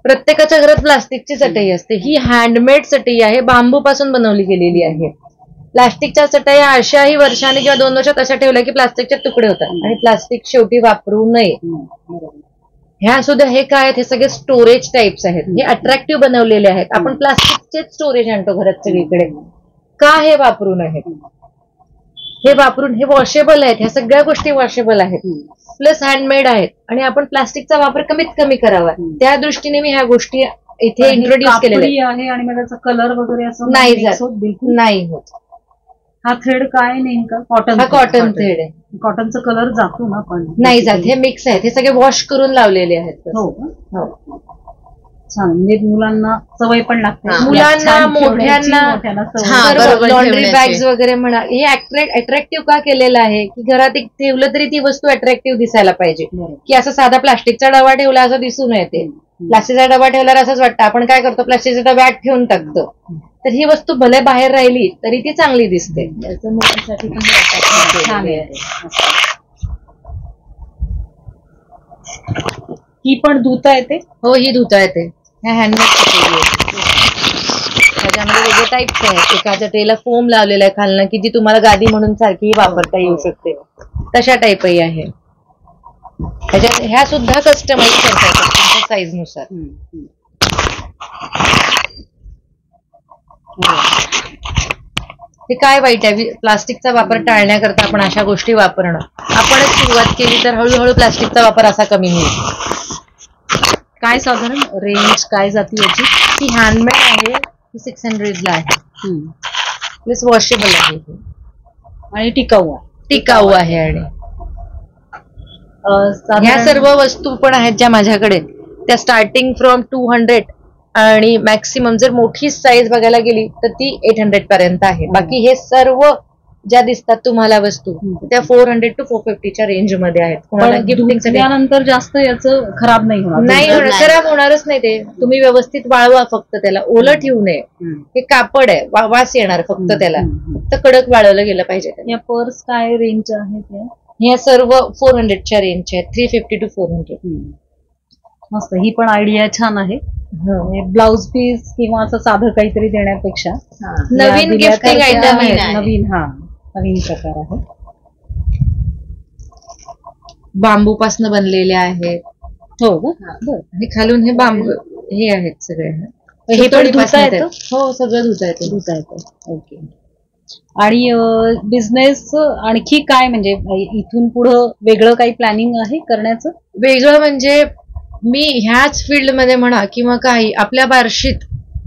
प्रत्येकाच्या घरात प्लास्टिकची चटई असते. ही हँडमेड चटई आहे, बांबू पासून बनवली गेलेली आहे. प्लास्टिकच्या चटया अशाही वर्षाने किंवा 2 वर्षात अशा ठेवल्या की प्लास्टिकचे तुकडे होतात आणि प्लास्टिक शेवटी वापरू नये. ह्या सुद्धा हे काय आहेत, हे सगळे स्टोरेज टाइप्स आहेत. हे अट्रॅक्टिव्ह बनवलेले आहेत. आपण प्लास्टिकचेच स्टोरेज आणतो घरात सगळीकडे, का हे वापरू नये. हे वापरून, हे वॉशेबल आहेत, ह्या सगळ्या गोष्टी वॉशेबल आहेत, प्लस हँडमेड आहेत. आणि आपण प्लास्टिकचा वापर कमीत कमी करावा, त्या दृष्टीने मी ह्या गोष्टी इथे इंट्रोड्यूस केलेल्या आहे. आणि मग त्याचा कलर वगैरे असं नाही जात, नाही होत. हा थ्रेड काय नेमका? कॉटन. हा कॉटन थ्रेड आहे. कॉटनचा कलर जातो ना पण? नाही जात, हे मिक्स आहेत. हे सगळे वॉश करून लावलेले आहेत. हो, छान. म्हणजे मुलांना सवय पण लागते, मुलांना, मोठ्यांना. लॉन्ड्री बॅग्स वगैरे म्हणा, हे अट्रॅक्टिव्ह का केलेलं आहे की घरात एक ठेवलं तरी ती वस्तू अट्रॅक्टिव्ह दिसायला पाहिजे. की असं साधा प्लास्टिकचा डबा ठेवला असं दिसून येते. प्लास्टिकचा डबा ठेवल्यावर असंच वाटतं आपण काय करतो, प्लास्टिकचा डबा ठेवून टाकतो. तर ही वस्तू भले बाहेर राहिली तरी ती चांगली दिसते. ही पण धुता येते. हो, ही धुता येते. ह्या हँडमेड ह्याच्यामध्ये वेगळे टाईप्स आहेत. एखाद्या ट्रेला फोम लावलेला आहे खालनं की जी तुम्हाला गादी म्हणून सारखी वापरता येऊ शकते, तशा टाईपही आहे. ह्याच्यात ह्या सुद्धा कस्टमाइज करता येतात तुमच्या साईज नुसार. हे काय वाईट आहे, प्लास्टिकचा वापर टाळण्याकरता आपण अशा गोष्टी वापरणं. आपणच सुरुवात केली तर हळूहळू प्लास्टिकचा वापर असा कमी होईल. काय साधारण रेंज काय जाती याची? ती हँडमेड आहे, ती 600 ला आहे. प्लस वॉशेबल आहे आणि टिकाऊ आहे. टिकाऊ आहे. आणि ह्या सर्व वस्तू पण आहेत ज्या माझ्याकडे, त्या स्टार्टिंग फ्रॉम 200 आणि मॅक्सिमम जर मोठी साईज बघायला गेली तर ती 800 पर्यंत आहे. बाकी हे सर्व ज्या दिसतात तुम्हाला वस्तू त्या 400 to 450च्या रेंज मध्ये आहेत. कोणाला गिफ्टिंग त्यानंतर जास्त याचं खराब नाही होणार? नाही होणार, खराब होणारच नाही. ते तुम्ही व्यवस्थित वाळवा, फक्त त्याला ओलं ठेवू नये. हे कापड आहे, वास येणार फक्त त्याला, तर कडक वाळवलं गेलं पाहिजे. या पर्स काय रेंज आहे? ह्या सर्व 400च्या रेंजच्या आहेत, 350 to 400. मस्त, ही पण आयडिया छान आहे. ब्लाउज पीस किंवा असं साधं काहीतरी देण्यापेक्षा नवीन गिफ्टिंग आयटम आहे. नवीन प्रकार आहे. बांबूपासून बनलेले आहेत. हो का? आणि खालून हे बांबू हे आहेत सगळे. हे पण धुता येतं? हो, सगळं धुता येतं. ओके. आणि बिझनेस आणखी काय, म्हणजे इथून पुढं वेगळं काही प्लॅनिंग आहे करण्याचं? वेगळं म्हणजे मी ह्याच फील्डमध्ये म्हणा किंवा काही आपल्या बार्शीत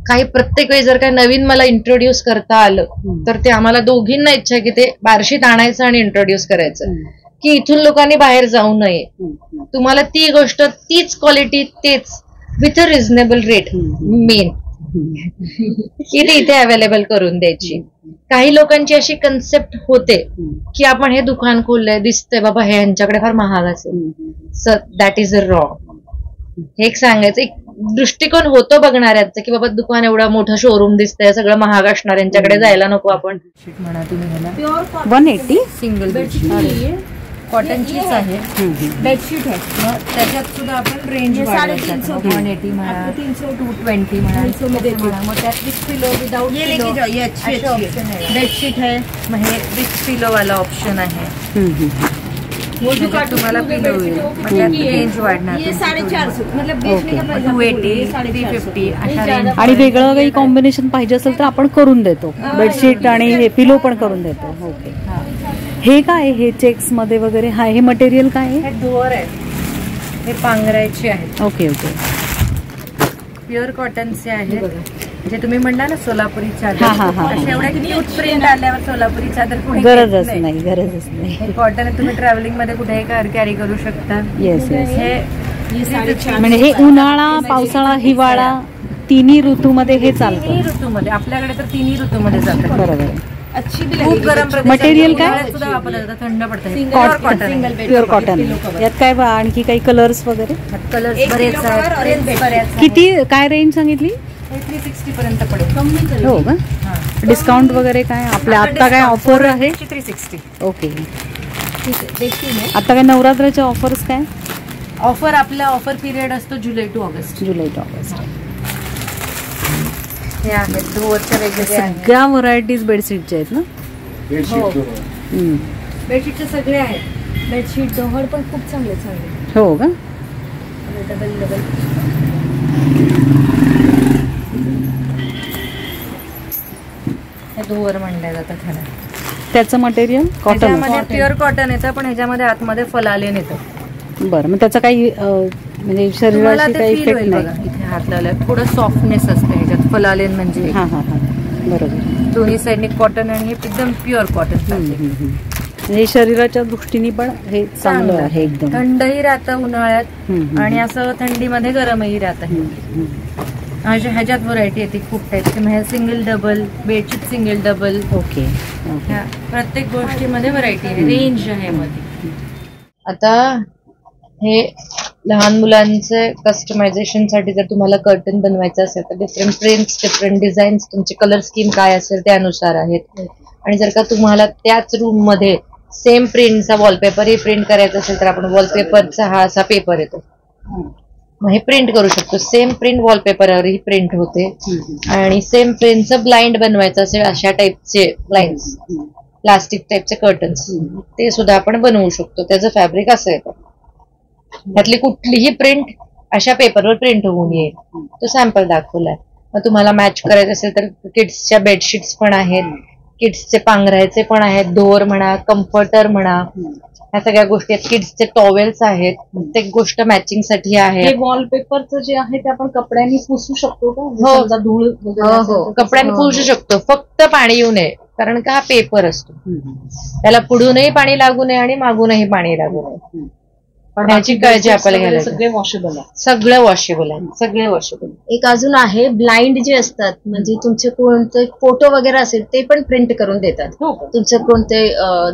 काही प्रत्येक वेळी जर काही नवीन मला इंट्रोड्यूस करता आलं तर ते आम्हाला दोघींना इच्छा आहे की ते बार्शीत आणायचं आणि इंट्रोड्यूस करायचं, की इथून लोकांनी बाहेर जाऊ नये. तुम्हाला ती गोष्ट, तीच क्वालिटी, तेच with a reasonable rate main की ते इथे अवेलेबल करून द्यायची. काही लोकांची अशी कन्सेप्ट होते की आपण हे दुकान खोललंय, दिसतंय बाबा हे यांच्याकडे फार महाग असेल. Sir that is a wrong. हे एक सांगायचं एक दृष्टिकोन होतो बघणाऱ्यांचं की बाबा दुकान एवढं मोठं शोरूम दिसतंय, सगळं महाग असणार, यांच्याकडे जायला नको आपण. म्हणा तुम्ही ह्याला 180 सिंगल बेडशीट कॉटनचीच आहे. बेडशीट आहे, मग त्याच्यात सुद्धा आपण रेंज 350 180 म्हणा, 220 म्हणा, मग त्यात with pillow without pillow bedsheet आहे. मग हे विथ पिलो वाला ऑप्शन आहे. तुम्हाला पिलो होईल, मग त्यात रेंज वाढणार 450 280 350 अशा रेंज. आणि वेगळं काही कॉम्बिनेशन पाहिजे असेल तर आपण करून देतो, बेडशीट आणि हे पिलो पण करून देतो. ओके. हे काय, हे चेक्स मध्ये वगैरे हे मटेरियल काय आहे? हे डोअर आहे, हे पांघरायचे आहेत. Okay okay. प्युअर कॉटनचे आहेत. जे तुम्ही म्हणला ना सोलापुरी चादर, हा. अशा एवढ्या क्यूट प्रिंट आल्यावर सोलापुरी चादर कुठे गरजच नाही. हे कॉटन आहे, तुम्ही ट्रॅव्हलिंग मध्ये कुठेही कॅरी करू शकता. येस. हे म्हणजे हे उन्हाळा, पावसाळा, हिवाळा तिन्ही ऋतूमध्ये हे चालतं. तिन्ही ऋतूमध्ये आपल्याकडे तर तिन्ही ऋतूमध्ये जातं. बरोबर. खूप गरम मटेरियल काय सुद्धा वापरलं जातं, थंड पडतं. Pure cotton. यात काय आणखी काही कलर्स वगैरे? कलर्स बरेच आहेत. किती काय रेंज सांगितली? 360 पर्यंत पडेल. हो का? डिस्काउंट वगैरे काय आपल्या आता काय ऑफर आहे? 360. ओके. आता काय नवरात्राच्या ऑफर्स काय? ऑफर आपला ऑफर पिरियड असतो जुलै टू ऑगस्ट. हे आहेत डोअरच्या वेगवेगळ्या सगळ्या व्हरायटीज बेडशीटच्या आहेत ना? बेडशीटचे सगळे आहेत. बेडशीट डोहर पण खूप चांगले. हो का? डबल हे डोअर म्हणल्या जातात ह्याला. त्याचं मटेरियल कॉटन, प्युअर कॉटन येतं, पण ह्याच्यामध्ये आतमध्ये फलालेन येतं. बरं. मग त्याचा काही म्हणजे शरीराची काही इफेक्ट नाही? इथे हात लावल्यावर थोडं सॉफ्टनेस असते ह्याच्यात. फलालेन म्हणजे बरोबर. दोन्ही साईडने कॉटन आणि हे एकदम प्युअर कॉटन. हे शरीराच्या दृष्टीने पण हे चांगलं आहे. एकदम थंडही राहतं उन्हाळ्यात आणि असं थंडीमध्ये गरमही राहतं. ह्याच्यात व्हरायटी येते खूप टाईपची. म्हणजे single double bedsheet, single double. Okay. प्रत्येक गोष्टीमध्ये व्हरायटी आहे, रेंज आहे मध्ये. आता हे लहान मुलांचे कस्टमायझेशन साठी जर तुम्हाला कर्टन बनवायचं असेल तर डिफरंट प्रिंट्स, डिफरंट डिझाईन्स, तुमचे कलर स्कीम काय असेल त्यानुसार आहेत. आणि जर का तुम्हाला त्याच रूम मध्ये सेम प्रिंटचा वॉलपेपरही प्रिंट करायचा असेल तर आपण वॉलपेपरचा हा असा पेपर येतो. मग हे प्रिंट करू शकतो. सेम प्रिंट वॉलपेपरवरही प्रिंट होते आणि सेम प्रिंटचं ब्लाइंड बनवायचं असेल अशा टाईपचे ब्लाइंड्स, प्लास्टिक टाईपचे कर्टन्स, ते सुद्धा आपण बनवू शकतो. त्याचं फॅब्रिक असं येतं. त्यातली कुठलीही प्रिंट अशा पेपरवर प्रिंट होऊन येईल. तो सॅम्पल दाखवलाय. मग तुम्हाला मॅच करायचं असेल तर किड्सच्या बेडशीट्स पण आहेत, किड्सचे पांघरायचे पण आहेत, डोअर म्हणा, कम्फर्टर म्हणा, ह्या सगळ्या गोष्टी आहेत. किड्सचे टॉवेल्स आहेत, प्रत्येक गोष्ट मॅचिंग साठी आहे. हे वॉलपेपरचं जे आहे ते आपण कपड्यांनी पुसू शकतो का? हो. समजा धूळ वगैरे असेल तर कपड्यांनी पुसू शकतो, फक्त पाणी येऊ नये, कारण का हा पेपर असतो. त्याला पुढूनही पाणी लागू नये आणि मागूनही पाणी लागू नये, पण याची काळजी आपल्याला घ्यायला लागेल. सगळे वॉशेबल आहे. सगळं वॉशेबल आहे, सगळे वॉशेबल. एक अजून आहे ब्लाइंड जे असतात, म्हणजे तुमचे कोणते फोटो वगैरे असेल ते पण प्रिंट करून देतात. हो का? तुमचं कोणते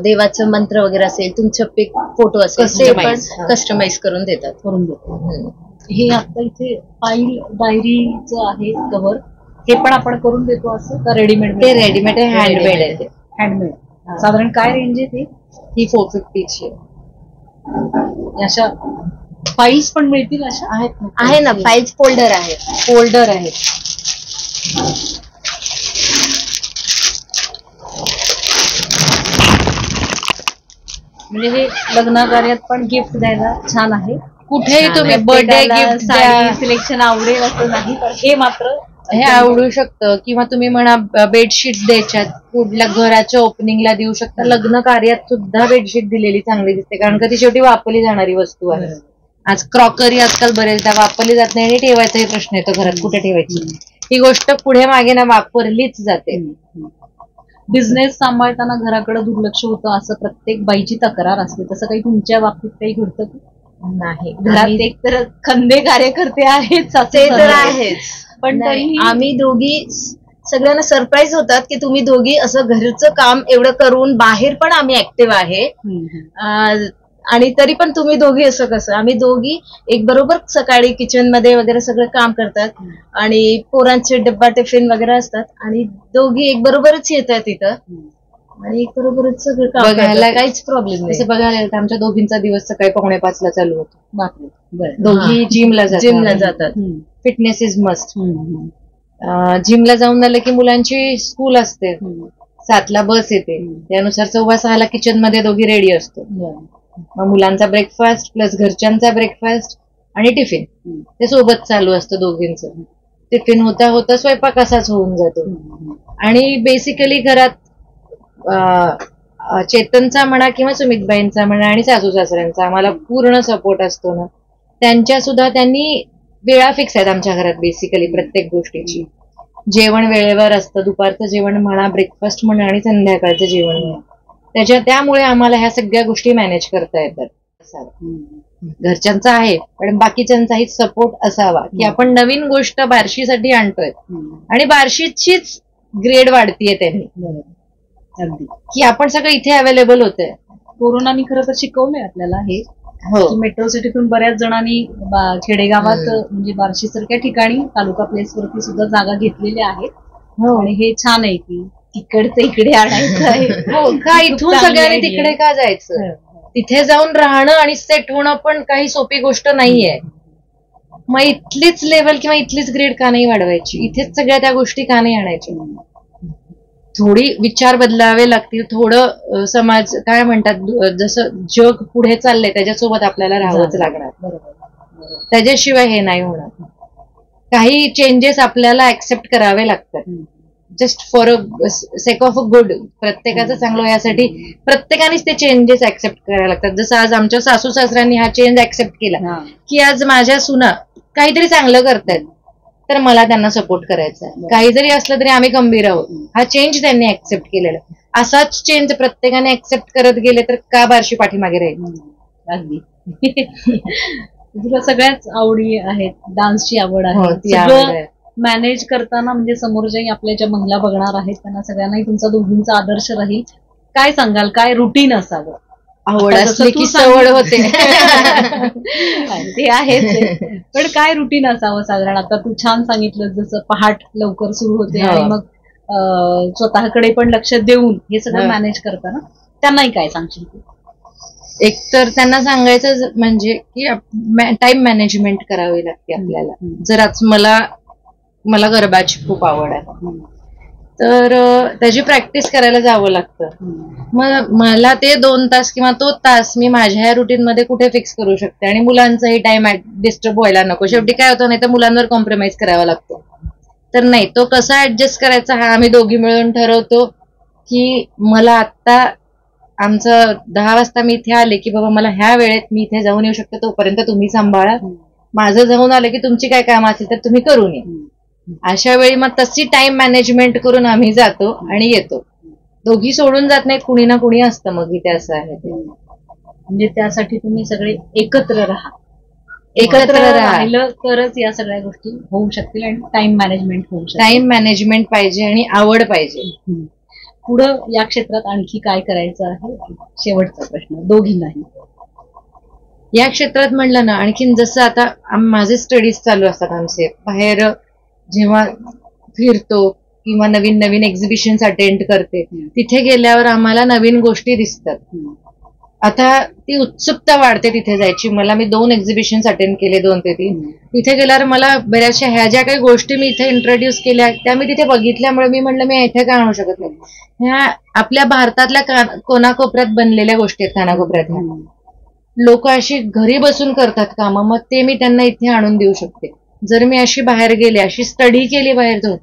देवाचं मंत्र वगैरे असेल, तुमचं पिक फोटो असेल ते पण Customize. कस्टमाइज करून देतात. करून देतो. हे आता इथे फाईल डायरीचं आहे कव्हर, हे पण आपण करून देतो असं का रेडीमेड? ते रेडीमेड आहे, हँडमेड आहे ते. हँडमेड. साधारण काय रेंज आहे ती? ही 450ची अशा फाईल्स पण मिळतील अशा? आहे ना, फाईल्स फोल्डर आहे. फोल्डर आहे. म्हणजे हे लग्न कार्यात पण गिफ्ट द्यायला छान आहे. कुठेही तुम्ही बर्थडे गिफ्ट द्या, सिलेक्शन आवडेल असं नाही, पण हे मात्र हे आवडू शकतं. किंवा तुम्ही म्हणा बेडशीट द्यायच्यात, कुठल्या घराच्या ओपनिंगला देऊ शकता. लग्न कार्यात सुद्धा बेडशीट दिलेली चांगली दिसते, कारण का ती शेवटी वापरली जाणारी वस्तू आहे. आज क्रॉकरी आजकाल बरेचदा वापरली जात नाही आणि ठेवायचाही प्रश्न येतो घरात, कुठे ठेवायची. ही गोष्ट पुढे मागे ना वापरलीच जाते. बिझनेस सांभाळताना घराकडे दुर्लक्ष होतं असं प्रत्येक बाईची तक्रार असते. तसं काही तुमच्या बाबतीत काही घडतं का? नाही, घरात एक तर खंदे कार्यकर्ते आहेत, ते तर आहेच. पण तरी आम्ही दोघी सगळ्यांना सरप्राईज होतात की तुम्ही दोघी असं घरचं काम एवढं करून बाहेर पण आम्ही ऍक्टिव्ह आहे, आणि तरी पण तुम्ही दोघी असं कसं. आम्ही दोघी एक बरोबर सकाळी किचन मध्ये वगैरे सगळं काम करतात आणि पोरांचे डब्बा टिफिन वगैरे असतात आणि दोघी एक बरोबरच येतात इथं आणि एक बरोबरच सगळं काम बघायला काहीच प्रॉब्लेम नाही. तसं बघायला गेलं तर आमच्या दोघींचा दिवस सकाळी 4:45 चालू होतो. बापरे. बरं. दोघी जिमला जातात. Fitness is must. जिमला जाऊन झालं की मुलांची स्कूल असते, 7ला बस येते, त्यानुसार 4:15 किचन मध्ये दोघी रेडी असतो. मग मुलांचा ब्रेकफास्ट प्लस घरच्यांचा ब्रेकफास्ट आणि टिफिन ते सोबत चालू असतं दोघींचं. टिफिन होता होता स्वयंपाक असाच होऊन जातो. आणि बेसिकली घरात चेतनचा म्हणा किंवा सुमितबाईंचा म्हणा आणि सासू सासऱ्यांचा आम्हाला पूर्ण सपोर्ट असतो ना. त्यांच्या सुद्धा त्यांनी वेळा फिक्स आहेत आमच्या घरात बेसिकली प्रत्येक गोष्टीची. जेवण वेळेवर असतं, दुपारचं जेवण म्हणा, ब्रेकफास्ट म्हणा आणि संध्याकाळचं जेवण म्हणा. त्यामुळे आम्हाला ह्या सगळ्या गोष्टी मॅनेज करता येतात. घरच्यांचा आहे पण बाकीच्यांचाही सपोर्ट असावा की आपण नवीन गोष्ट बार्शीसाठी आणतोय आणि बार्शीचीच ग्रेड वाढतीये त्यांनी, की आपण सगळं इथे अवेलेबल होतंय. कोरोनानी खरं तर शिकवलंय आपल्याला हे. हो, मेट्रो सिटीतून बऱ्याच जणांनी खेडेगावात म्हणजे बार्शी सारख्या ठिकाणी तालुका प्लेसवरती सुद्धा जागा घेतलेल्या आहेत आणि हे छान आहे की तिकडचं इकडे आणायचं आहे. हो का, इथून सगळ्यांनी तिकडे का जायचं? तिथे जाऊन राहणं आणि सेट होणं पण काही सोपी गोष्ट नाहीये. मग इथलीच लेवल किंवा इथलीच ग्रेड का नाही वाढवायची? इथेच सगळ्या त्या गोष्टी का नाही आणायच्या? थोडी विचार बदलावे लागतील, थोडं समाज काय म्हणतात, जसं जग पुढे चाललंय त्याच्यासोबत आपल्याला राहावंच लागणार. त्याच्याशिवाय हे नाही होणार. काही चेंजेस आपल्याला ऍक्सेप्ट करावे लागतात just for a sake of a good. प्रत्येकाचं चांगलं यासाठी प्रत्येकानेच ते चेंजेस ऍक्सेप्ट करायला लागतात. जसं आज आमच्या सासू सासऱ्यांनी हा चेंज ऍक्सेप्ट केला की आज माझ्या सुना काहीतरी चांगलं करतायत तर मला त्यांना सपोर्ट करायचा आहे. काही जरी असलं तरी आम्ही खंबीर आहोत. हा चेंज त्यांनी ऍक्सेप्ट केलेला. असाच चेंज प्रत्येकाने ऍक्सेप्ट करत गेले तर का बार्शी पाठीमागे राहील? अगदी. तुला सगळ्याच आवडी आहेत, डान्सची आवड आहे, ती आवड सगळं आहे. मॅनेज करताना म्हणजे समोर ज्याही आपल्या ज्या महिला बघणार आहेत त्यांना सगळ्यांनाही तुमचा दोघींचा आदर्श राहील. काय सांगाल, काय रुटीन असावं? आवड आता जसं असली तू की सवड होते. ते आहेच, पण काय रुटीन असावं साधारण? आता तू छान सांगितलं जसं पहाट लवकर सुरू होते आणि मग स्वतःकडे पण लक्ष देऊन हे सगळं मॅनेज करताना त्यांनाही काय सांगशील तू? एकतर त्यांना सांगायचं म्हणजे की टाइम मॅनेजमेंट करावी लागते आपल्याला. जर आज मला गरबाची खूप आवड आहे तर त्याची प्रॅक्टिस करायला जावं लागतं. मग मला ते 2 तास किंवा तो तास मी माझ्या रुटीन मध्ये कुठे फिक्स करू शकते आणि मुलांचाही टाइम डिस्टर्ब व्हायला नको. शेवटी काय होतं, नाही तर मुलांवर कॉम्प्रोमाइज करावा लागतो. तर नाही, तो कसा ऍडजस्ट करायचा हा आम्ही दोघी मिळून ठरवतो. की मला आता आमचं 10 वाजता मी इथे आले की बाबा मला ह्या वेळेत मी इथे जाऊन येऊ शकते, तोपर्यंत तुम्ही सांभाळा. माझं जाऊन आलं की तुमची काय काम असेल तर तुम्ही करून ये. अशा वेळी मग तशी टाइम मॅनेजमेंट करून आम्ही जातो आणि येतो. दोघी सोडून जात नाहीत, कुणी ना कुणी असतं मग इथे. असं आहे ते. म्हणजे त्यासाठी तुम्ही सगळे एकत्र राहा. एकत्र राहिलं तरच या सगळ्या गोष्टी होऊ शकतील आणि टाइम मॅनेजमेंट होऊ शकते. टाइम मॅनेजमेंट पाहिजे आणि आवड पाहिजे. पुढं या क्षेत्रात आणखी काय करायचं आहे, शेवटचा प्रश्न दोघींनाही. या क्षेत्रात म्हणलं ना, आणखीन जसं आता माझे स्टडीज चालू असतात आमचे, बाहेर जेव्हा फिरतो किंवा नवीन नवीन एक्झिबिशन्स अटेंड करते, तिथे गेल्यावर आम्हाला नवीन गोष्टी दिसतात. आता ती उत्सुकता वाढते तिथे जायची. मी 2 एक्झिबिशन्स अटेंड केले, 2 ते 3. तिथे गेल्यावर मला बऱ्याचशा ह्या ज्या काही गोष्टी मी इथे इंट्रोड्यूस केल्या त्या मी तिथे बघितल्यामुळे मी म्हणलं मी इथे का आणू शकत नाही. ह्या आपल्या भारतातल्या कोणाकोपऱ्यात बनलेल्या गोष्टी आहेत. कानाकोपऱ्यात लोक अशी घरी बसून करतात कामं, मग ते मी त्यांना इथे आणून देऊ शकते. जर मी अशी बाहेर गेले, अशी स्टडी केली बाहेर जाऊन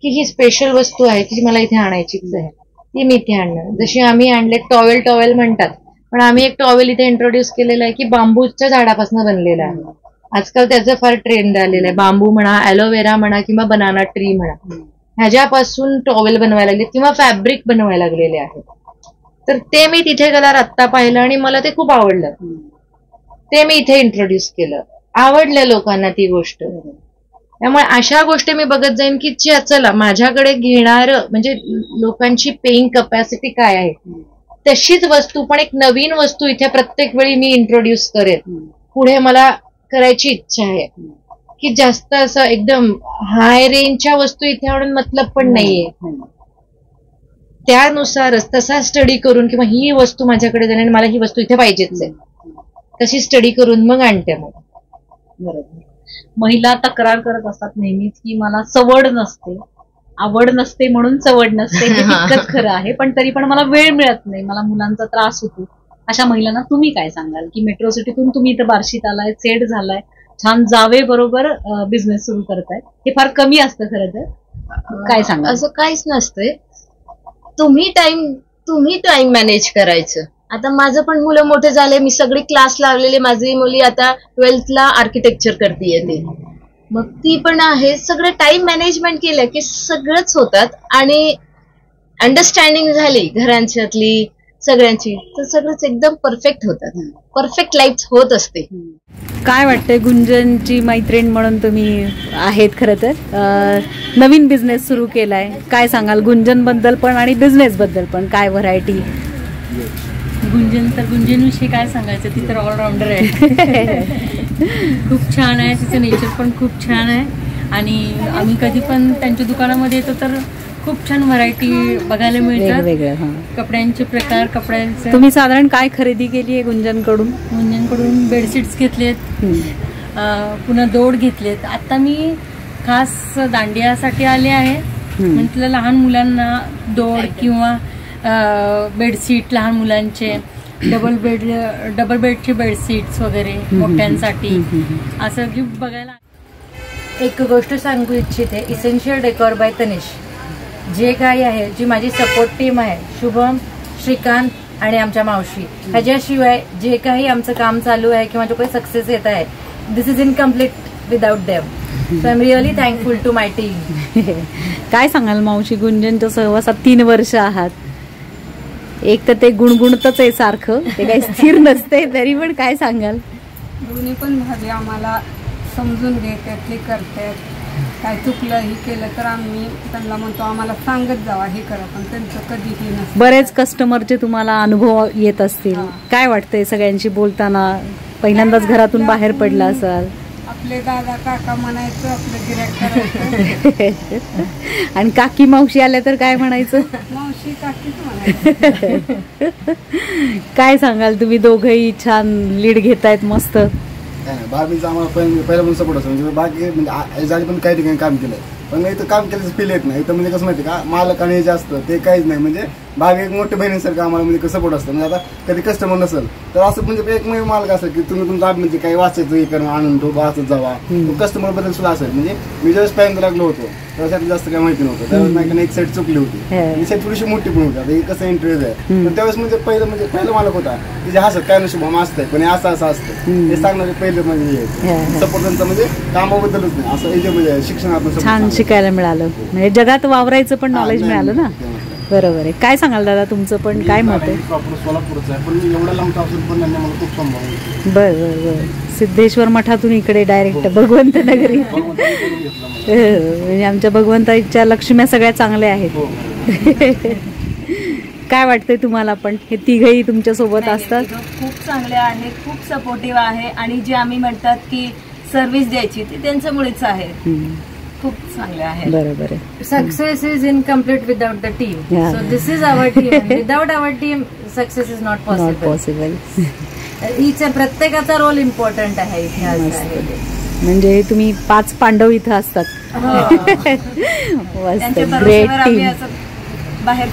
की ही स्पेशल वस्तू आहे की मला इथे आणायचीच आहे, ती मी इथे आणणार. जशी आम्ही आणले टॉवेल म्हणतात, पण आम्ही एक टॉवेल इथे इंट्रोड्यूस केलेला आहे की बांबूच्या झाडापासून बनलेला आहे. आजकाल त्याचं फार ट्रेंड आलेलं आहे. बांबू म्हणा, ॲलोवेरा म्हणा किंवा बनाना ट्री म्हणा, ह्याच्यापासून टॉवेल बनवायला लागले किंवा फॅब्रिक बनवायला लागलेले आहेत. तर ते मी तिथे गेल्यावर आत्ता पाहिलं आणि मला ते खूप आवडलं. ते मी इथे इंट्रोड्यूस केलं, आवडलं लोकांना ती गोष्ट. त्यामुळे अशा गोष्टी मी बघत जाईन की चला माझ्याकडे घेणारं म्हणजे लोकांची पेईंग कपॅसिटी काय आहे, तशीच वस्तू पण एक नवीन वस्तू इथे प्रत्येक वेळी मी इंट्रोड्यूस करेन. पुढे मला करायची इच्छा आहे की जास्त असं एकदम हाय रेंजच्या वस्तू इथे आणून मतलब पण नाहीये. त्यानुसारच तसा स्टडी करून किंवा ही वस्तू माझ्याकडे झाली आणि मला ही वस्तू इथे पाहिजेच आहे, तशी स्टडी करून मग आणते. मग बरोबर. महिला तक्रार करत असतात नेहमीच की मला सवड नसते, आवड नसते म्हणून सवड नसते. हे तितकंच खरं आहे, पण तरी पण मला वेळ मिळत नाही, मला मुलांचा त्रास होतो. अशा महिलांना तुम्ही काय सांगाल की मेट्रो सिटीतून तुम्ही इथं बार्शीत आलाय, सेट झालाय, छान जावे बरोबर बिझनेस सुरू करताय, हे फार कमी असतं खरं तर, काय सांगाल? असं काहीच नसतंय. तुम्ही टाइम मॅनेज करायचं. आता माझं पण मुलं मोठे झाले, मी सगळे क्लास लावलेले. माझी मुली आता 12thला आर्किटेक्चर करते येते, मग ती पण आहे. सगळं टाइम मॅनेजमेंट केलं की सगळंच होतात आणि अंडरस्टँडिंग झाली घरांच्यातली सगळ्यांची, तर सगळंच एकदम परफेक्ट होतात. परफेक्ट लाईफ होत असते. काय वाटतंय, गुंजनची मैत्रीण म्हणून तुम्ही आहेत खरं तर, नवीन बिझनेस सुरू केलाय, काय सांगाल गुंजन बद्दल पण आणि बिझनेस बद्दल पण? काय व्हरायटी? गुंजनविषयी काय सांगायचं, ती तर ऑलराऊंडर आहे. खूप छान आहे, तिचं नेचर पण खूप छान आहे आणि आम्ही कधी पण त्यांच्या दुकानामध्ये येतो तर खूप छान व्हरायटी बघायला मिळतात. वेगवेगळ्या कपड्यांचे प्रकार, कपड्यांचे. तुम्ही साधारण काय खरेदी केली आहे गुंजनकडून? बेडशीट्स घेतलेत, पुन्हा दोड घेतलेत. आता मी खास दांडियासाठी आले आहे, म्हटलं लहान मुलांना दोड किंवा बेडशीट, लहान मुलांचे डबल बेडचे बेडशीट्स वगैरे मोठ्यांसाठी असं गिफ्ट बघायला. एक गोष्ट सांगू इच्छिते, इसेन्शियल डेकोर बाय तनिष जे काही आहे, जी माझी सपोर्ट टीम आहे, शुभम, श्रीकांत आणि आमच्या मावशी, ह्याच्याशिवाय जे काही आमचं काम चालू आहे किंवा जो काही सक्सेस येत आहे, this is incomplete without them. So I am really thankful to my team. काय सांगाल मावशी, गुंजनच्या सहवासात 3 वर्ष आहात, एक तर ते गुणगुणतच आहे सारखं, ते काही स्थिर नसते, तरी पण काय सांगाल? दोन्ही पण भाभी आम्हाला समजून घेतात, हे करतात. काय चुकलं हे केलं तर आम्ही त्यांना म्हणतो आम्हाला सांगत जावा हे करा, पण त्यांचं कधीही नसतं. बरेच कस्टमरचे तुम्हाला अनुभव येत असतील, काय वाटतंय सगळ्यांशी बोलताना? पहिल्यांदाच घरातून बाहेर पडला असाल. आपले दादा काका म्हणायचं, आपलं गिऱ्हाईक करायचं. आणि काकी मावशी आल्या तर काय म्हणायचं? मावशी काकीच म्हणायचं. काय सांगाल तुम्ही दोघंही छान लीड घेतायत मस्त. बाबीचा आम्हाला पहिल्यापासून सपोर्ट असतो. म्हणजे बाकी म्हणजे याच्या पण काही ठिकाणी काम केलंय, पण इथं काम केल्याचं फील येत नाही. इथं म्हणजे कसं माहिती का, मालक आणि हे जे असतं ते काहीच नाही. म्हणजे बाकी एक मोठ्या बहिणीसारखं आम्हाला म्हणजे सपोर्ट असतं. म्हणजे आता कधी कस्टमर नसेल तर असं म्हणजे एक मालक असेल की तुम्ही तुमचा म्हणजे काही वाचायचं हे करणं आनंद वाचत जावा. कस्टमर बद्दल सुद्धा असेल. म्हणजे मी ज्यावेळेस पहिल्यांदा लागलो होतो त्यावेळेस जास्त काही माहिती नव्हतं. त्यावेळेस माझ्याकडे एक साईड चुकली होती, ही साईड थोडीशी मोठी पण होती. आता हे कसं इंटरेस्ट आहे, पण त्यावेळेस म्हणजे पहिला मालक होता की जे हसत काय नशिब असतंय, पण असं असतं हे सांगणारे पहिले म्हणजे सपोर्ट त्यांचा म्हणजे कामाबद्दलच नाही, असं हे म्हणजे शिक्षणात छान शिकायला मिळालं. म्हणजे जगात वावरायचं पण नॉलेज मिळालं ना. बरोबर आहे. काय सांगाल दादा तुमचं पण काय मत आहे? सोलापूरचं आहे, पण एवढा लांबचा असून पण त्यांनी मला खूप सांभाळून. बर सिद्धेश्वर मठातून इकडे डायरेक्ट भगवंत नगरी. म्हणजे आमच्या भगवंताच्या लक्ष्म्या सगळ्या चांगल्या आहेत. काय वाटतंय तुम्हाला? पण हे तिघही तुमच्या सोबत असतात? खूप चांगले आहेत, खूप सपोर्टिव्ह आहे. आणि जे आम्ही म्हणतात की सर्व्हिस द्यायची ती त्यांच्यामुळेच आहे. खूप चांगले आहे. बरोबर आहे. Success is incomplete without the team. So this is our team. Without our team success is not possible. हिच्या प्रत्येकाचा रोल इम्पॉर्टंट आहे इथे असं आहे. म्हणजे तुम्ही 5 पांडव इथं असतात. मस्त, ग्रेट टीम.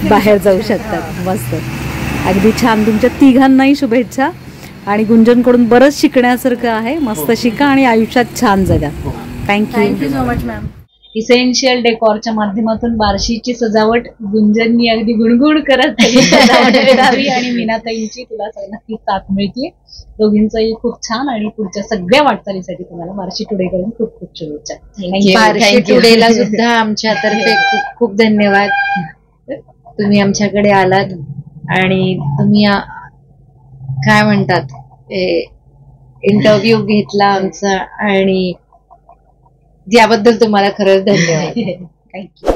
बाहेर जाऊ शकतात. मस्त, अगदी छान. तुमच्या तिघांनाही शुभेच्छा. आणि गुंजनकडून बरंच शिकण्यासारखं आहे. मस्त शिका आणि आयुष्यात छान जगा. Thank you so much ma'am. Essential डेकॉरच्या माध्यमातून बार्शीची सजावट गुंजननी अगदी गुणगुण करत सजावट करावी आणि मीनाताईंची तुला नक्कीच साथ मिळते. दोघींचंही खूप छान. आणि पुढच्या सगळ्या वाटचालीसाठी तुम्हाला बार्शी टुडे कडून खूप खूप शुभेच्छा. बार्शी टुडेला सुद्धा आमच्यातर्फे खूप खूप धन्यवाद. तुम्ही आमच्याकडे आलात आणि तुम्ही काय म्हणतात इंटरव्ह्यू घेतला आमचा, आणि याबद्दल तुम्हाला खरंच धन्यवाद. थँक्यू.